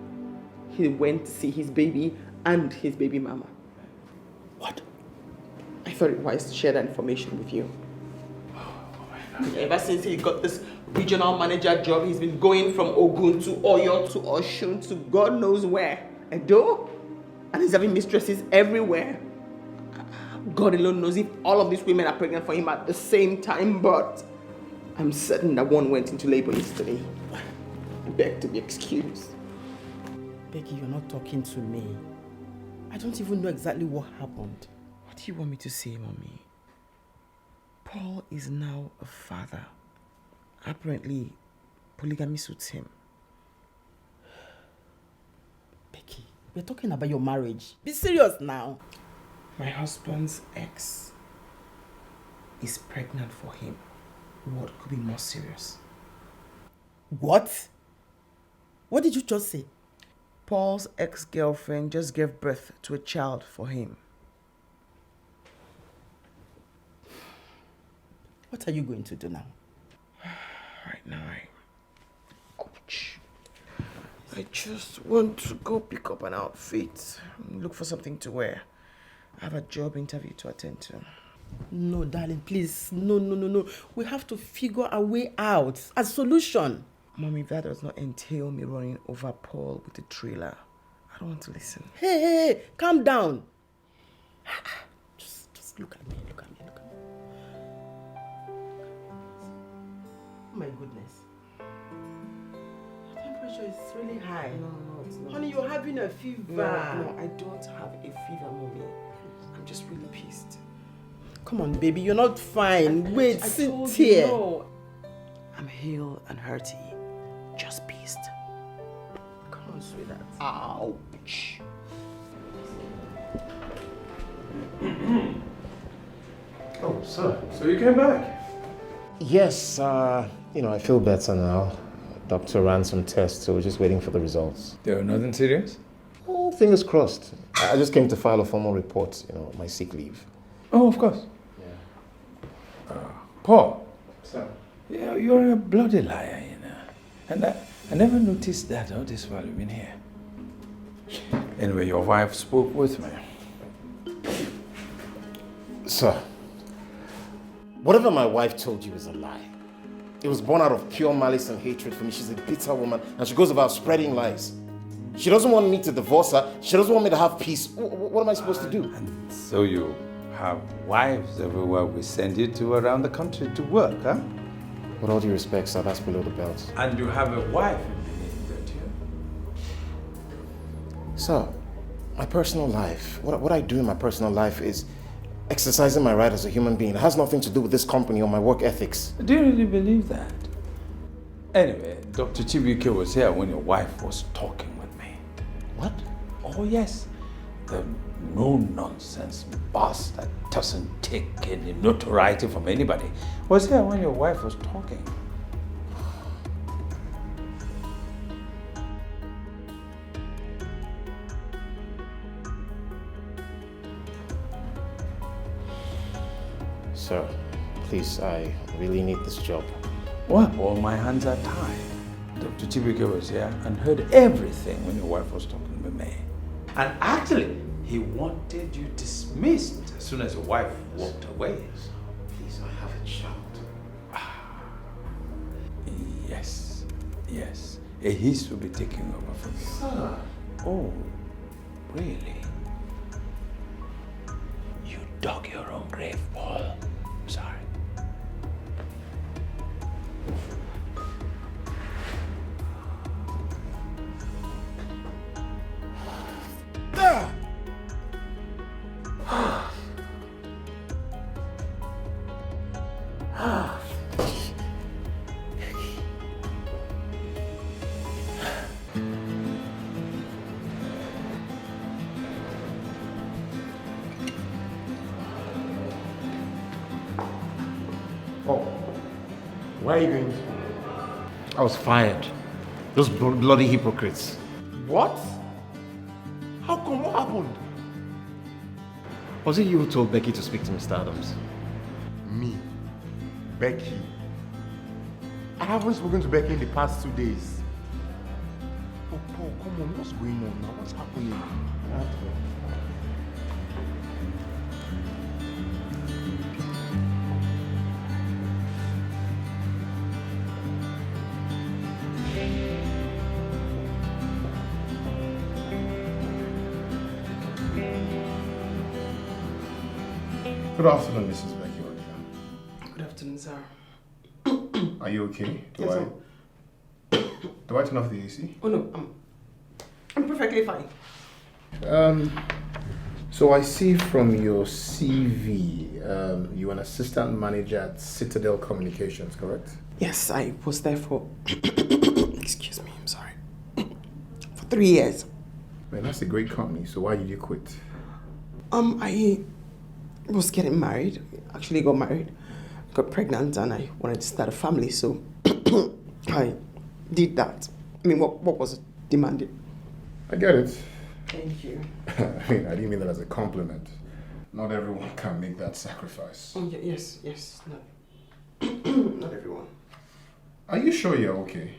He went to see his baby and his baby mama. What? I thought it wise to share that information with you. Ever since he got this regional manager job, he's been going from Ogun to Oyo to Oshun to God knows where. Edo? And he's having mistresses everywhere. God alone knows if all of these women are pregnant for him at the same time, but I'm certain that one went into labor yesterday. I beg to be excused. Becky, you're not talking to me. I don't even know exactly what happened. What do you want me to say, Mommy? Paul is now a father. Apparently, polygamy suits him. Becky, we're talking about your marriage. Be serious now. My husband's ex is pregnant for him. What could be more serious? What? What did you just say? Paul's ex-girlfriend just gave birth to a child for him. What are you going to do now? Right now, I just want to go pick up an outfit, look for something to wear. I have a job interview to attend to. No, darling, please. No. We have to figure a way out, a solution. Mommy, that does not entail me running over Paul with a trailer. I don't want to listen. Hey, calm down. Just look at me. Oh my goodness. Your temperature is really high. No, it's not. Honey, you're having a fever. No, I don't have a fever, Mommy. I'm just really pissed. Come on, baby, you're not fine. Wait, I sit told here. you, no. I'm ill and hurty. Just pissed. Come on, sweetheart. Ouch. Oh, sir. So you came back? Yes, I feel better now. Doctor ran some tests, so we're just waiting for the results. There were nothing serious? Oh, fingers crossed. I just came to file a formal report, my sick leave. Oh, of course. Yeah. Paul. Sir. Yeah, you're a bloody liar, And I never noticed that all this while you've been here. Anyway, your wife spoke with me. Sir, whatever my wife told you is a lie. It was born out of pure malice and hatred for me. She's a bitter woman, and she goes about spreading lies. She doesn't want me to divorce her. She doesn't want me to have peace. What am I supposed to do? And so you have wives everywhere we send you to around the country to work, huh? With all due respect, sir, that's below the belt. And you have a wife in Benin, don't you? Sir, my personal life, what I do in my personal life is exercising my right as a human being. It has nothing to do with this company or my work ethics. Do you really believe that? Anyway, Dr. Chibuike was here when your wife was talking with me. What? Oh, yes. The no-nonsense boss that doesn't take any notoriety from anybody was here when your wife was talking. Sir, please, I really need this job. Well, all my hands are tied. Dr. Chibuike was here and heard everything when your wife was talking with me. And actually, he wanted you dismissed as soon as your wife walked away. Please, I have a child. Yes. He's will be taking over from you. Sir. Oh, really? You dug your own grave, Paul. I'm sorry. Where are you going? I was fired. Those bloody hypocrites. What? How come? What happened? Was it you who told Becky to speak to Mr. Adams? Me? Becky? I haven't spoken to Becky in the past 2 days. Oh, Paul, come on. What's going on now? What's happening? Good afternoon, Mrs. Becky. Good afternoon, sir. Are you okay? Yes, sir. Do I turn off the AC? Oh no, I'm perfectly fine. So I see from your CV, you're an assistant manager at Citadel Communications, correct? Yes, I was there for excuse me, I'm sorry. For 3 years. Man, that's a great company. So why did you quit? I was getting married. Actually got married. Got pregnant and I wanted to start a family, so I did that. I mean, what was it demanded? I get it. Thank you. I mean, I didn't mean that as a compliment. Not everyone can make that sacrifice. Oh, yes. No. Not everyone. Are you sure you're okay?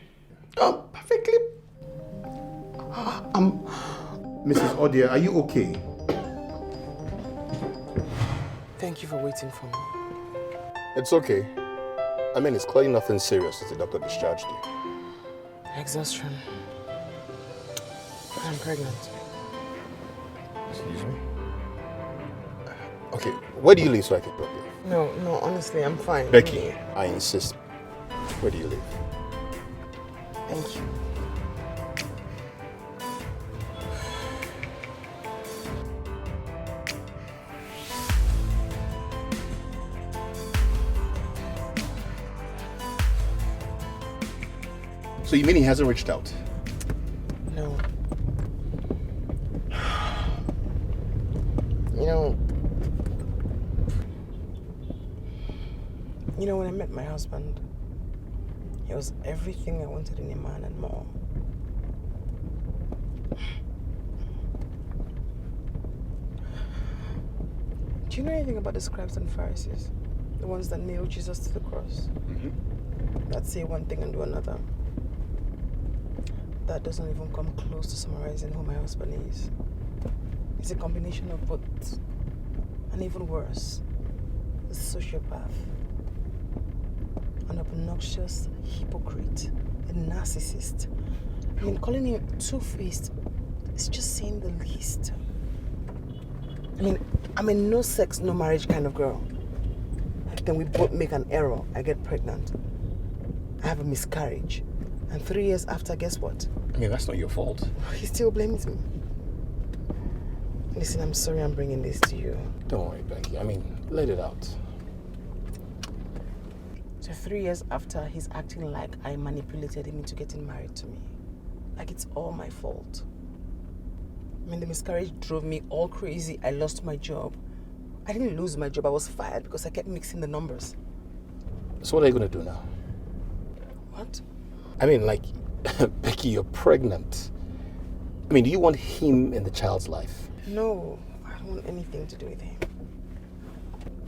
Oh, perfectly. Mrs. Odia, are you okay? Thank you for waiting for me. It's okay. I mean, it's clearly nothing serious as the doctor discharged you. Exhaustion. I'm pregnant. Excuse me? Okay, where do you live so I can drop you? No, honestly, I'm fine. Becky, Really. I insist. Where do you live? Thank you. So you mean he hasn't reached out? No. You know, when I met my husband, he was everything I wanted in a man and more. Do you know anything about the scribes and Pharisees? The ones that nailed Jesus to the cross? Mm-hmm. That say one thing and do another. That doesn't even come close to summarizing who my husband is. He's a combination of both, and even worse, a sociopath, an obnoxious hypocrite, a narcissist. I mean, calling him two-faced is just saying the least. I mean, I'm a no sex, no marriage kind of girl. Then we both make an error. I get pregnant. I have a miscarriage. And 3 years after, guess what? I mean, that's not your fault. He still blames me. Listen, I'm sorry I'm bringing this to you. Don't worry, Becky. I mean, let it out. So 3 years after, he's acting like I manipulated him into getting married to me. Like it's all my fault. I mean, the miscarriage drove me all crazy. I lost my job. I didn't lose my job. I was fired because I kept mixing the numbers. So what are you going to do now? What? I mean, like, Becky, you're pregnant. I mean, do you want him in the child's life? No, I don't want anything to do with him.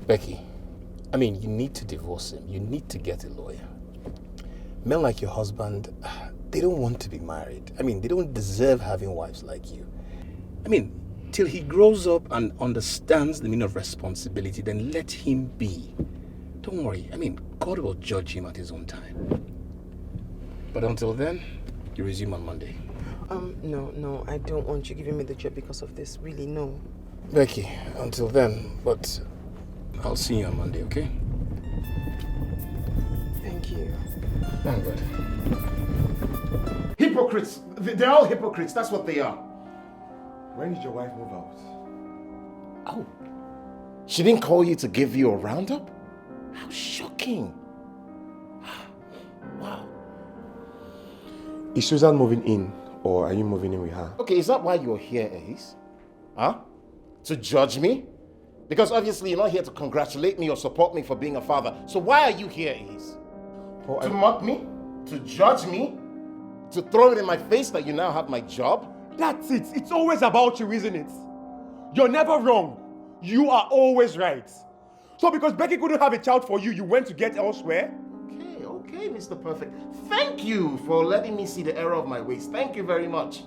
Becky, I mean, you need to divorce him. You need to get a lawyer. Men like your husband, they don't want to be married. I mean, they don't deserve having wives like you. I mean, till he grows up and understands the meaning of responsibility, then let him be. Don't worry. I mean, God will judge him at his own time. But until then, you resume on Monday. No, I don't want you giving me the job because of this. Really, no. Becky, until then, but I'll see you on Monday, okay? Thank you. I'm good. Hypocrites! They're all hypocrites, that's what they are. When did your wife move out? Oh. She didn't call you to give you a roundup? How shocking. Wow. Is Susan moving in, or are you moving in with her? Okay, is that why you're here, Ace? Huh? To judge me? Because obviously you're not here to congratulate me or support me for being a father. So why are you here, Ace? To mock me? To judge me? To throw it in my face that you now have my job? That's it. It's always about you, isn't it? You're never wrong. You are always right. So because Becky couldn't have a child for you, you went to get elsewhere? Okay, Mr. Perfect. Thank you for letting me see the error of my ways. Thank you very much.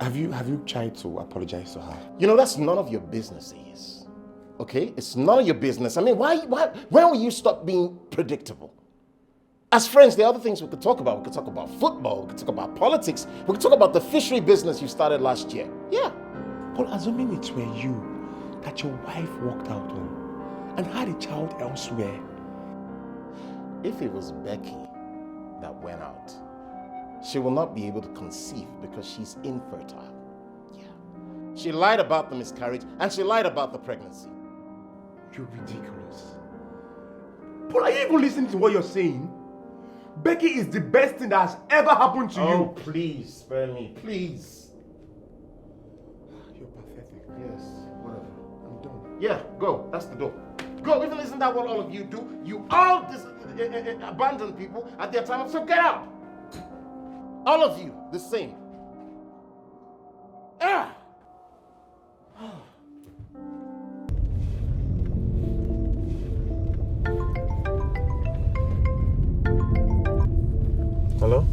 Have you tried to apologize to her? You know, that's none of your business, Ace. Okay? It's none of your business. I mean, when will you stop being predictable? As friends, there are other things we could talk about. We could talk about football. We could talk about politics. We could talk about the fishery business you started last year. Yeah. But assuming it were you that your wife walked out on and had a child elsewhere. If it was Becky that went out, she will not be able to conceive because she's infertile. Yeah. She lied about the miscarriage and she lied about the pregnancy. You're ridiculous. But are you even listening to what you're saying? Becky is the best thing that has ever happened to you. Oh, please, spare me, please. You're pathetic. Yes, whatever. I'm done. Yeah, go. That's the door. Go. Isn't that what all of you do? You all abandon people at their time, so get out. All of you, the same. Ah! Hello?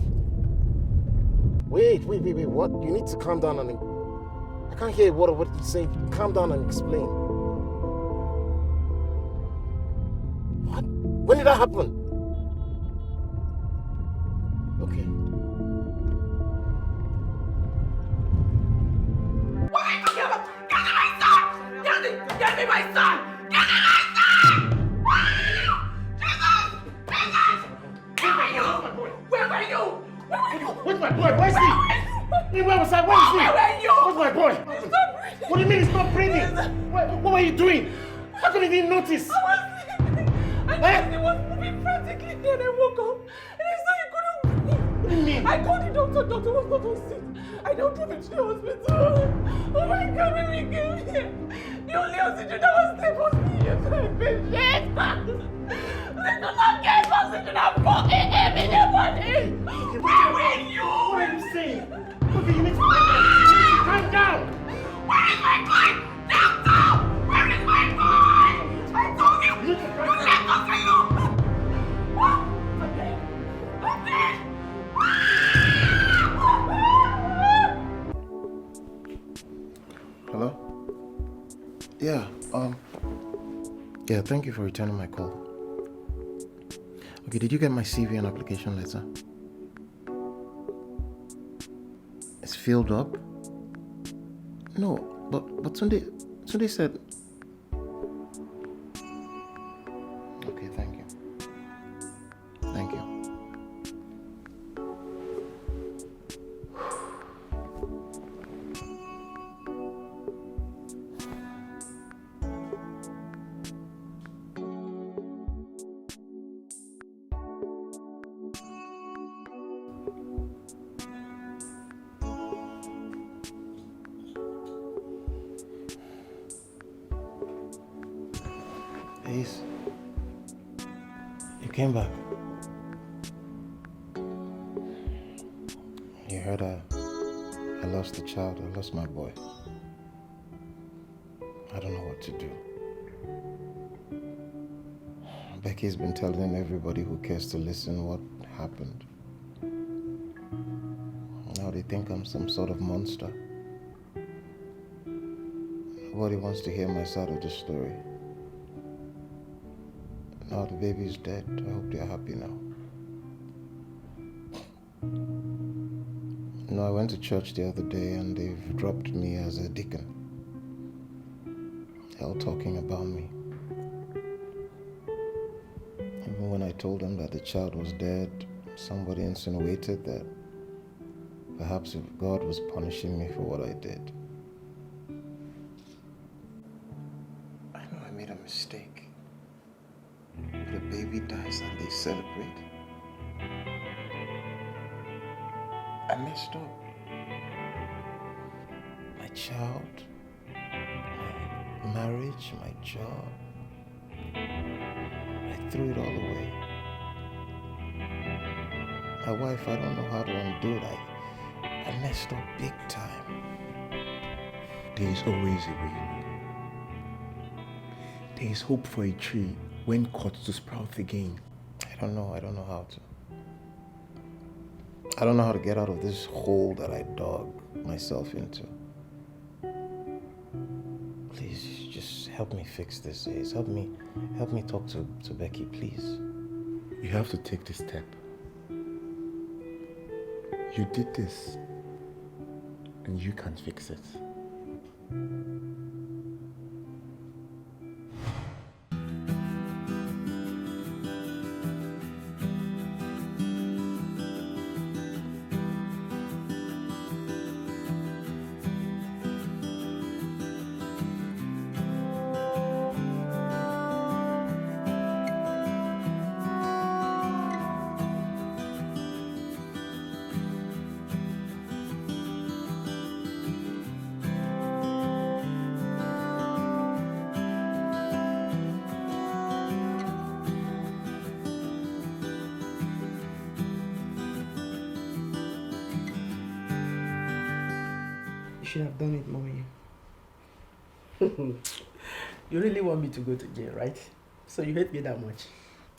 Wait, what? You need to calm down and... I can't hear what you're saying. Calm down and explain. What? When did that happen? Okay. What are you talking about? Get me my son! Get me my son! Get me my son! Jesus! Where were you? Where were you? Where's my boy? Where's he? Where was I? Where is he? Where were you? Where's my boy? He's not breathing. What do you mean he's not breathing? What were you doing? How come you didn't notice? I was sleeping. I he was moving frantically and I woke up and I saw he couldn't breathe. What do you mean? I called the doctor. Doctor was not on seat. I don't drove him to the hospital. Oh my God, when we came here, the only oxygen that was there was me. Yes, I been dead. They do not get oxygen. I'm fucking him in the morning. Where were you? What are you saying? Okay, you need to calm down. Where is my boy? Doctor! Where is my boy? I told you! You left us alone! Hello? Yeah, yeah, thank you for returning my call. Okay, did you get my CV and application letter? It's filled up? No, but Tunde said... Okay, thank you. Thank you. Ace, you came back. You heard I lost a child. I lost my boy. I don't know what to do. Becky's been telling everybody who cares to listen what happened. Now they think I'm some sort of monster. Nobody wants to hear my side of the story. Now the baby's dead. I hope they're happy now. You know, I went to church the other day and they've dropped me as a deacon. They're all talking about me. Even when I told them that the child was dead, somebody insinuated that perhaps God was punishing me for what I did. I know I made a mistake. But a baby dies and they celebrate. I messed up. My child, my marriage, my job. I threw it all away. My wife, I don't know how to undo it. I messed up big time. There is always a way. There is hope for a tree when caught to sprout again. I don't know how to. I don't know how to get out of this hole that I dug myself into. Please, just help me fix this, Ace. Help me talk to Becky, please. You have to take this step. You did this, and you can fix it. should have done it, Mommy. You really want me to go to jail, right? So you hate me that much?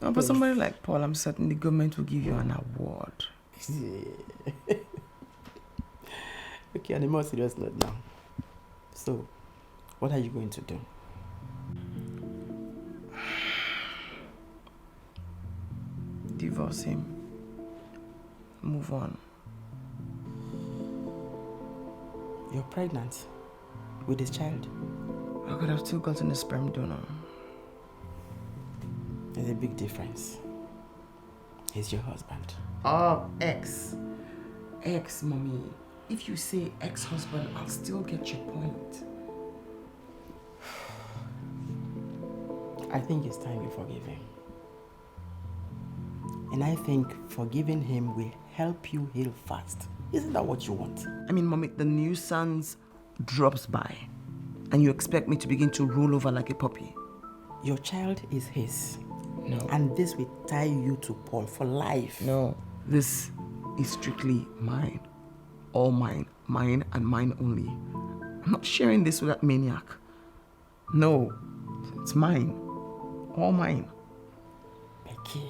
Oh, but somebody like Paul, I'm certain the government will give you an award. Yeah. Okay, on a more serious note now. So, what are you going to do? Divorce him. Move on. You're pregnant with this child. I could have still gotten a sperm donor. There's a big difference. He's your husband. Oh, ex. Ex, Mommy. If you say ex-husband, I'll still get your point. I think it's time you forgive him. And I think forgiving him will help you heal fast. Isn't that what you want? I mean, Mommy, the nuisance drops by, and you expect me to begin to roll over like a puppy. Your child is his. No. And this will tie you to Paul for life. No. This is strictly mine. All mine. Mine and mine only. I'm not sharing this with that maniac. No. It's mine. All mine. Becky.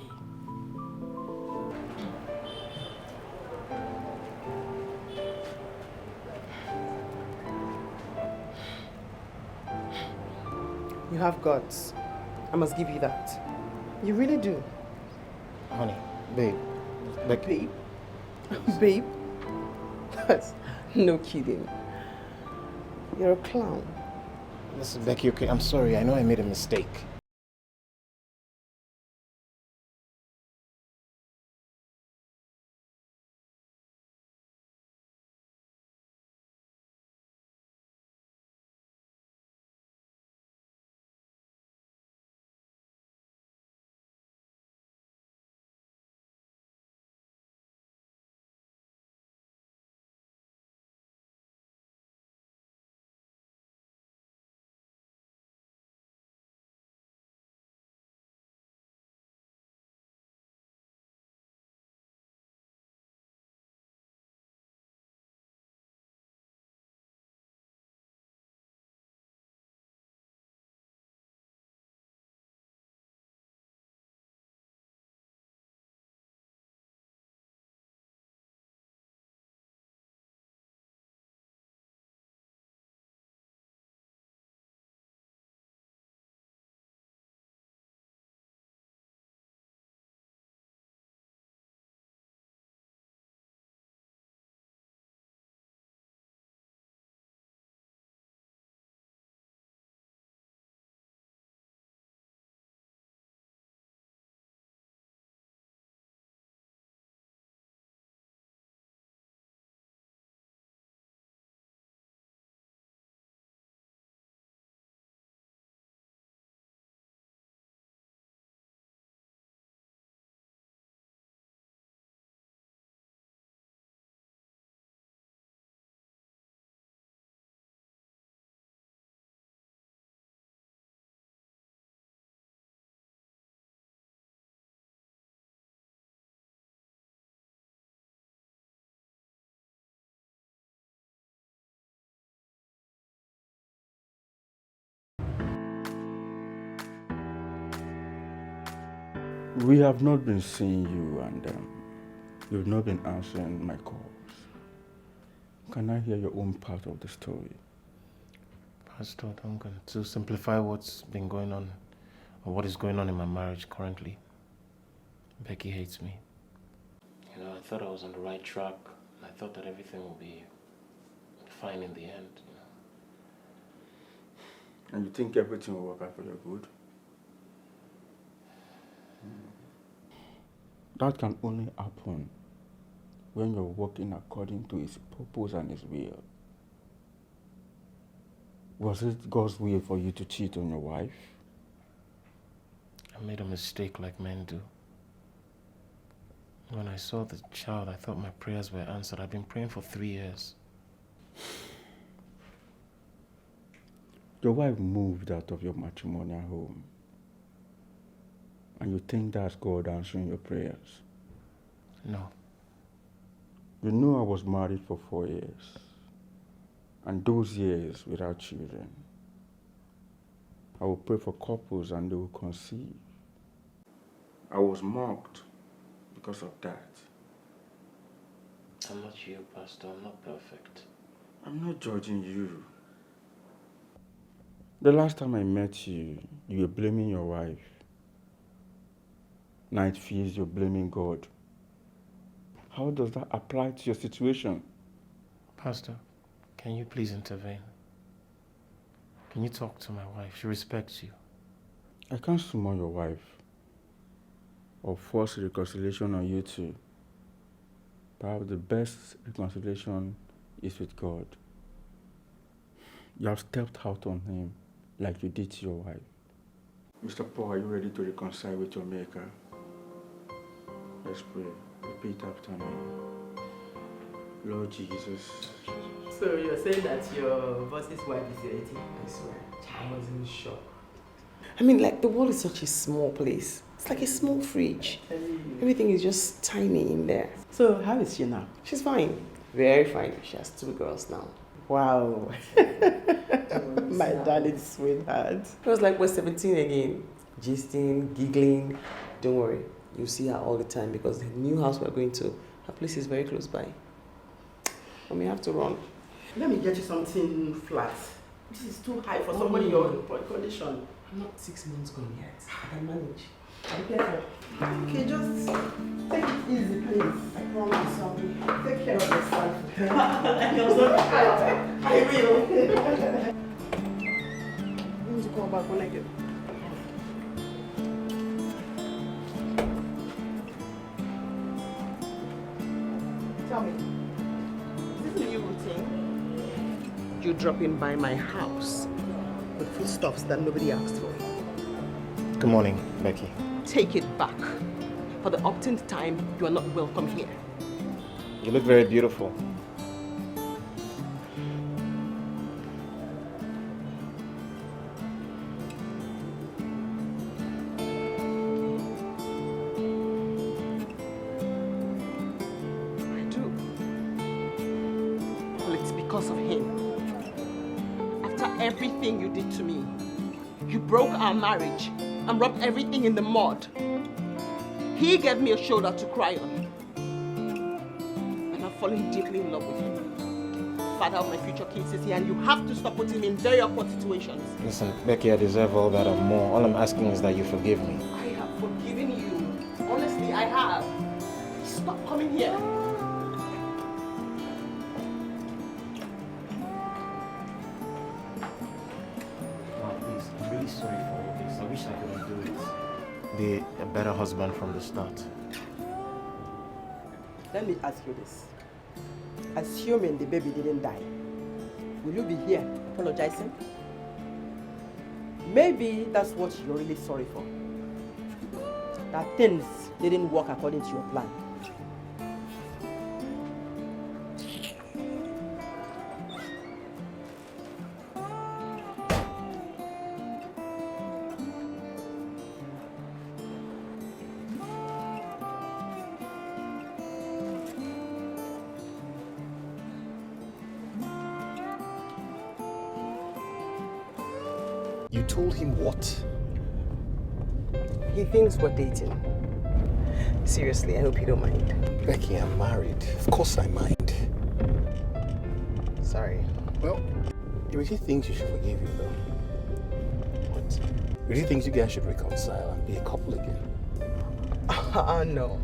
You have guts. I must give you that. You really do. Honey, babe, Becky. Babe? Babe? That's no kidding. You're a clown. Listen, Becky, okay, I'm sorry. I know I made a mistake. We have not been seeing you, and you've not been answering my calls. Can I hear your own part of the story? Pastor Duncan, to simplify what's been going on, or what is going on in my marriage currently, Becky hates me. You know, I thought I was on the right track. I thought that everything would be fine in the end, you know. And you think everything will work out for your good? That can only happen when you're working according to His purpose and His will. Was it God's will for you to cheat on your wife? I made a mistake like men do. When I saw the child, I thought my prayers were answered. I've been praying for 3 years. Your wife moved out of your matrimonial home. And you think that's God answering your prayers? No. You know I was married for 4 years. and those years without children. I will pray for couples and they will conceive. I was mocked because of that. I'm not you, Pastor. I'm not perfect. I'm not judging you. The last time I met you, you were blaming your wife. Now it feels you're blaming God. How does that apply to your situation? Pastor, can you please intervene? Can you talk to my wife? She respects you. I can't summon your wife or force reconciliation on you two. Perhaps the best reconciliation is with God. You have stepped out on him like you did to your wife. Mr. Paul, are you ready to reconcile with your maker? Let's pray. Repeat after me. Lord Jesus. So you're saying that your boss's wife is your 18? I swear. I wasn't sure. I mean, like, the world is such a small place. It's like a small fridge. Everything is just tiny in there. So how is she now? She's fine. Very fine. She has 2 girls now. Wow. My darling sweetheart. It was like we're 17 again. Gisting, giggling. Don't worry. You see her all the time because the new house we're going to, her place is very close by. I may have to run. Let me get you something flat. This is too high for somebody in your condition. I'm not 6 months gone yet. I can manage. Be careful. Okay, just take it easy, please. I promise. Take care of yourself. I will. I need to call back when I get. Tell me, is this a new routine? You drop in by my house with foodstuffs that nobody asked for. Good morning, Becky. Take it back. For the upteenth time, you are not welcome here. You look very beautiful. I do. Well, it's because of him. After everything you did to me, you broke our marriage and rubbed everything in the mud. He gave me a shoulder to cry on. And I've fallen deeply in love with him. Father of my future kids is here, and you have to stop putting me in very awkward situations. Listen, Becky, I deserve all that and more. All I'm asking is that you forgive me. I have forgiven you. Honestly, I have. Stop coming here. Please, I'm really sorry for all this. I wish I couldn't do it. Be a better husband from the start. Let me ask you this. Assuming the baby didn't die, will you be here apologizing? Maybe that's what you're really sorry for. That things didn't work according to your plan. You told him what? He thinks we're dating. Seriously, I hope you don't mind. Becky, I'm married. Of course I mind. Sorry. Well, he really thinks you should forgive him, though. What? He really thinks you guys should reconcile and be a couple again. No.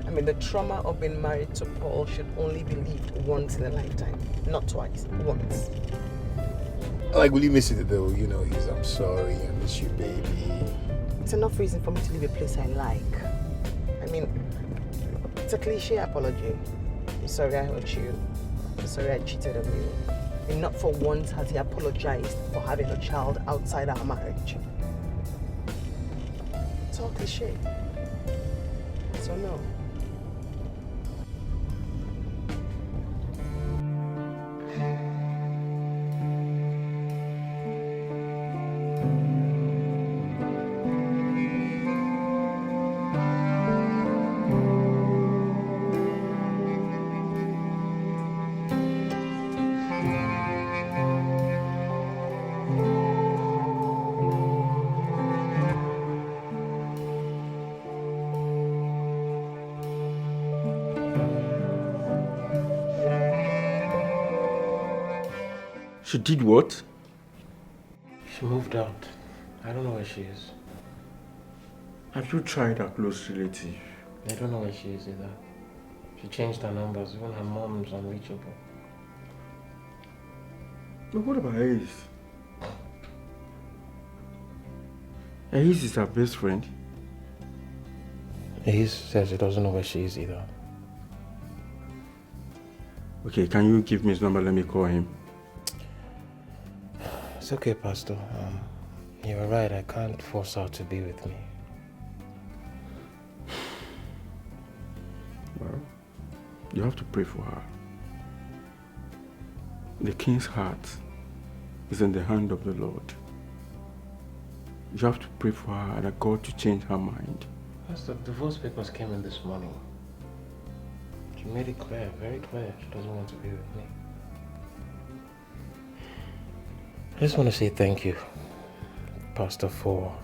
I mean, the trauma of being married to Paul should only be lived once in a lifetime. Not twice, once. Like, will you miss it though? You know, he's, I'm sorry, I miss you, baby. It's enough reason for me to leave a place I like. I mean, it's a cliche apology. I'm sorry I hurt you. I'm sorry I cheated on you. And not for once has he apologized for having a child outside our marriage. It's all cliche. So no. She did what? She moved out. I don't know where she is. Have you tried her close relative? I don't know where she is either. She changed her numbers. Even her mom's unreachable. But what about Ace? Ace is her best friend. Ace says he doesn't know where she is either. Okay, can you give me his number? Let me call him. It's okay, Pastor. You're right. I can't force her to be with me. Well, you have to pray for her. The king's heart is in the hand of the Lord. You have to pray for her and God to change her mind. Pastor, divorce papers came in this morning. She made it clear, very clear, she doesn't want to be with me. I just want to say thank you, Pastor, for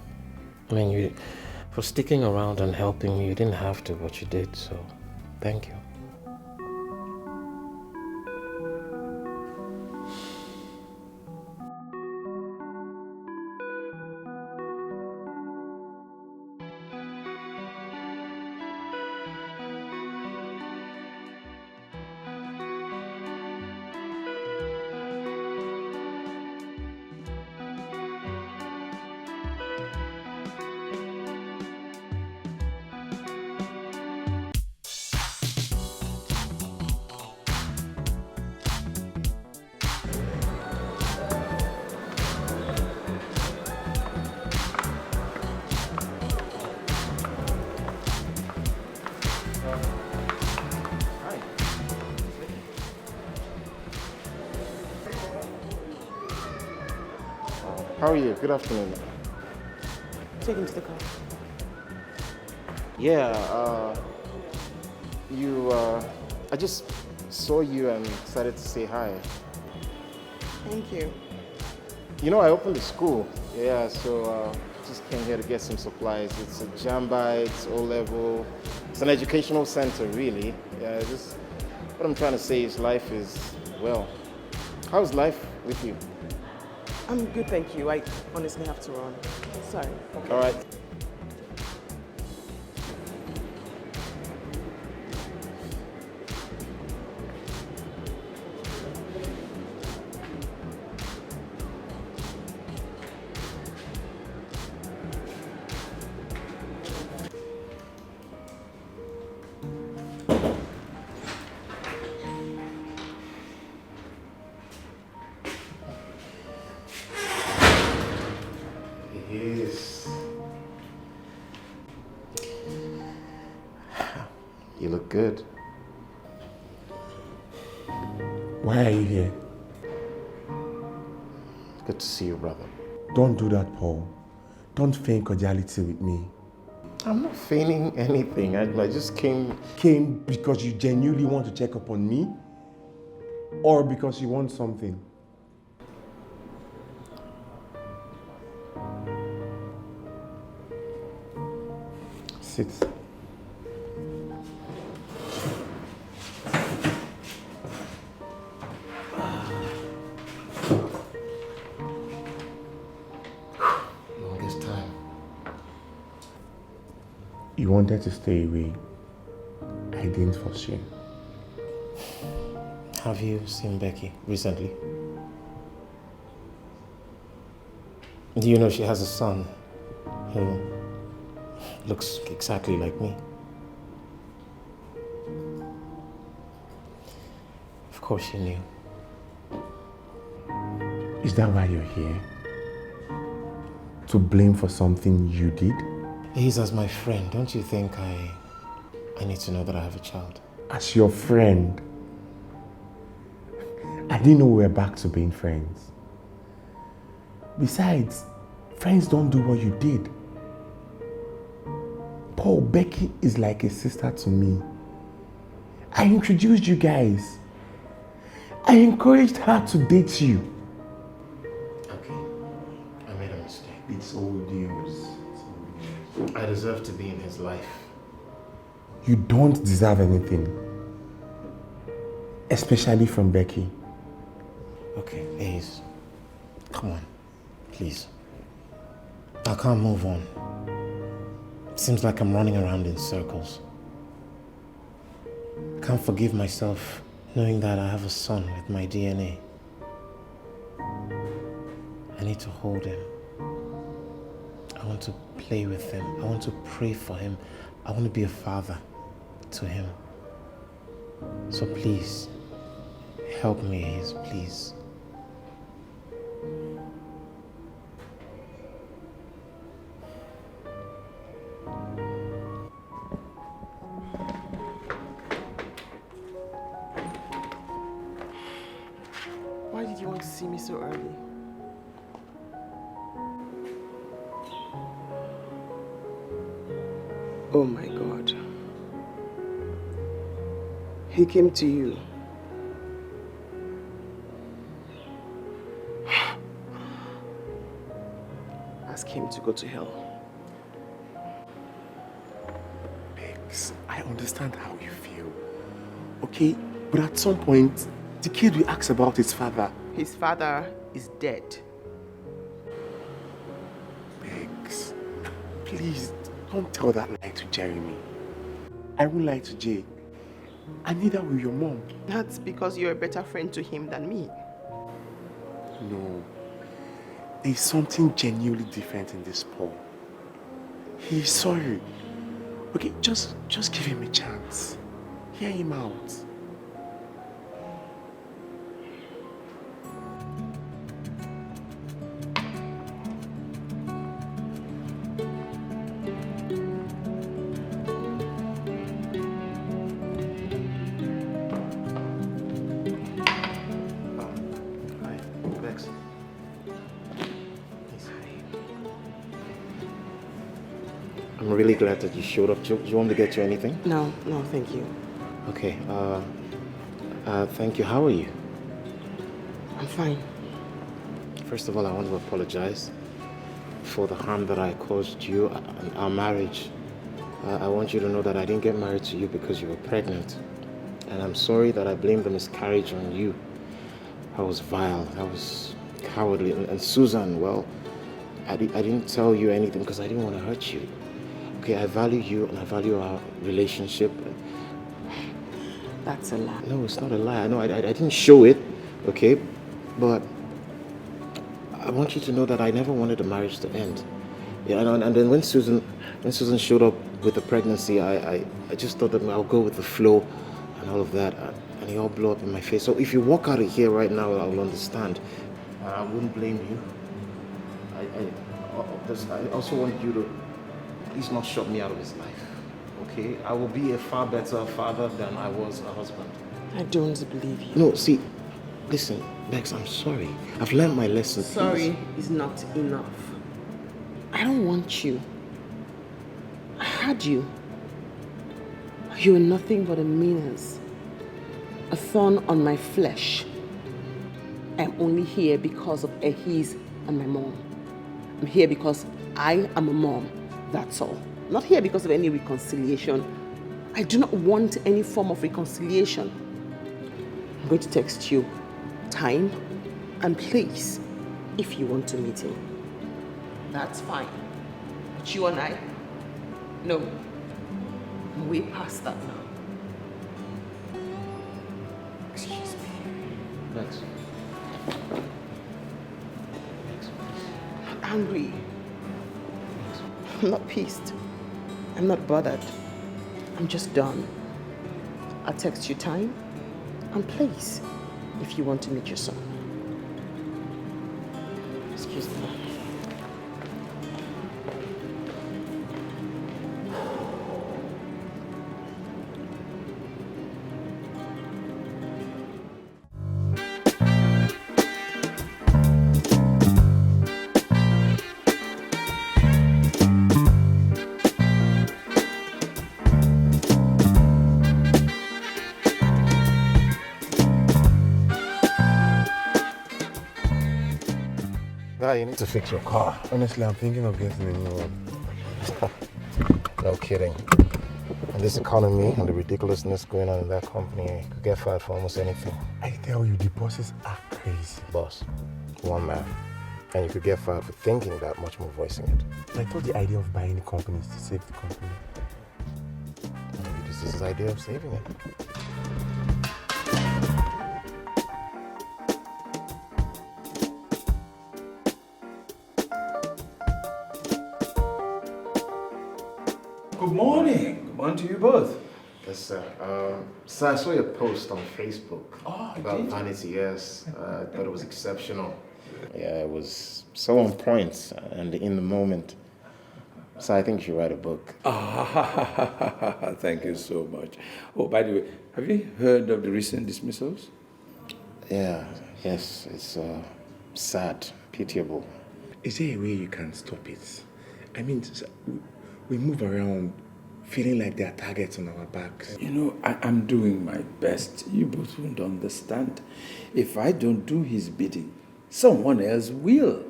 sticking around and helping me. You didn't have to, but you did, so thank you. How are you? Good afternoon. Take him to the car. Yeah, I just saw you and decided to say hi. Thank you. You know, I opened a school. Yeah, so just came here to get some supplies. It's a Jamba, it's O-level. It's an educational center, really. Yeah, just what I'm trying to say is life is, well, how's life with you? I'm good, thank you. I honestly have to run. Sorry. Okay. All right. Yes. You look good. Why are you here? Good to see you, brother. Don't do that, Paul. Don't feign cordiality with me. I'm not feigning anything. I just came... Came because you genuinely want to check up on me? Or because you want something? Sit. Longest time. You wanted to stay away. I didn't force you. Have you seen Becky recently? Do you know she has a son who looks exactly like me? Of course you knew. Is that why you're here? To blame for something you did? He's as my friend. Don't you think I need to know that I have a child? As your friend? I didn't know we were back to being friends. Besides, friends don't do what you did. Paul, Becky is like a sister to me. I introduced you guys. I encouraged her to date you. Okay, I made a mistake. It's old news. I deserve to be in his life. You don't deserve anything. Especially from Becky. Okay, Ace. Come on. Please. I can't move on. It seems like I'm running around in circles. I can't forgive myself knowing that I have a son with my DNA. I need to hold him. I want to play with him. I want to pray for him. I want to be a father to him. So please, help me, Ace, please. Why did you want to see me so early? Oh my God. He came to you. Ask him to go to hell. Bex, I understand how you feel. Okay? But at some point, the kid will ask about his father. His father is dead. Bex, please don't tell that lie to Jeremy. I won't lie to Jay. And neither will your mom. That's because you're a better friend to him than me. No. There's something genuinely different in this Paul. He's sorry. Okay, just give him a chance. Hear him out. I'm really glad that you showed up. Do you want me to get you anything? No, thank you. Okay, thank you. How are you? I'm fine. First of all, I want to apologize for the harm that I caused you and our marriage. I want you to know that I didn't get married to you because you were pregnant. And I'm sorry that I blamed the miscarriage on you. I was vile. I was cowardly. And Susan, well, I didn't tell you anything because I didn't want to hurt you. Okay, I value you and I value our relationship. That's a lie. No, it's not a lie. No, I didn't show it, okay? But I want you to know that I never wanted the marriage to end. Yeah, and then when Susan showed up with the pregnancy, I just thought that I'll go with the flow and all of that, and it all blew up in my face. So if you walk out of here right now, I will understand. I wouldn't blame you. I also want you to please not shut me out of his life, okay? I will be a far better father than I was a husband. I don't believe you. No, see, listen, Bex, I'm sorry. I've learned my lesson. Sorry please. is not enough. I don't want you. I had you. You were nothing but a menace, a thorn on my flesh. I'm only here because of Ehi's and my mom. I'm here because I am a mom, that's all. I'm not here because of any reconciliation. I do not want any form of reconciliation. I'm going to text you time and place if you want to meet him. That's fine. But you and I, no. I'm way past that now. Excuse me. Bex. I'm not angry. I'm not pissed. I'm not bothered. I'm just done. I'll text you time and place if you want to meet your son. Excuse me. Guy, you need to fix your car. Honestly, I'm thinking of getting a new one. No kidding. In this economy and the ridiculousness going on in that company, you could get fired for almost anything. I tell you, the bosses are crazy. Boss, one man. And you could get fired for thinking that much more, voicing it. I thought the idea of buying the company is to save the company. Maybe this is his idea of saving it. Good morning. Good morning to you both. Yes, sir. Sir, I saw your post on Facebook about did? vanity, yes. I thought it was exceptional. Yeah, it was so on point and in the moment. So I think you should write a book. Thank you so much. Oh, by the way, have you heard of the recent dismissals? Yeah, yes, it's sad, pitiable. Is there a way you can stop it? I mean, we move around feeling like there are targets on our backs. You know, I'm doing my best. You both won't understand. If I don't do his bidding, someone else will.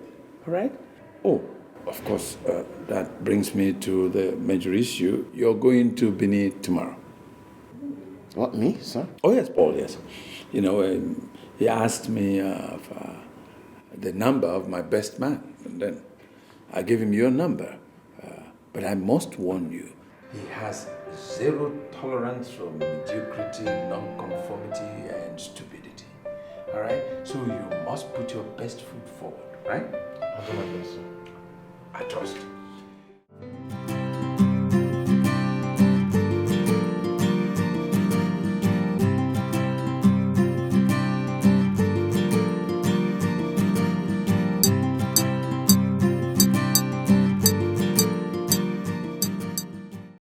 All right? Oh, of course, that brings me to the major issue. You're going to Benin tomorrow. What, me, sir? Oh, yes, Paul, yes. You know, he asked me for the number of my best man, and then I gave him your number. But I must warn you, he has zero tolerance for mediocrity, non-conformity, and stupidity. All right? So you must put your best foot forward, right? I'll do my best, sir. I trust.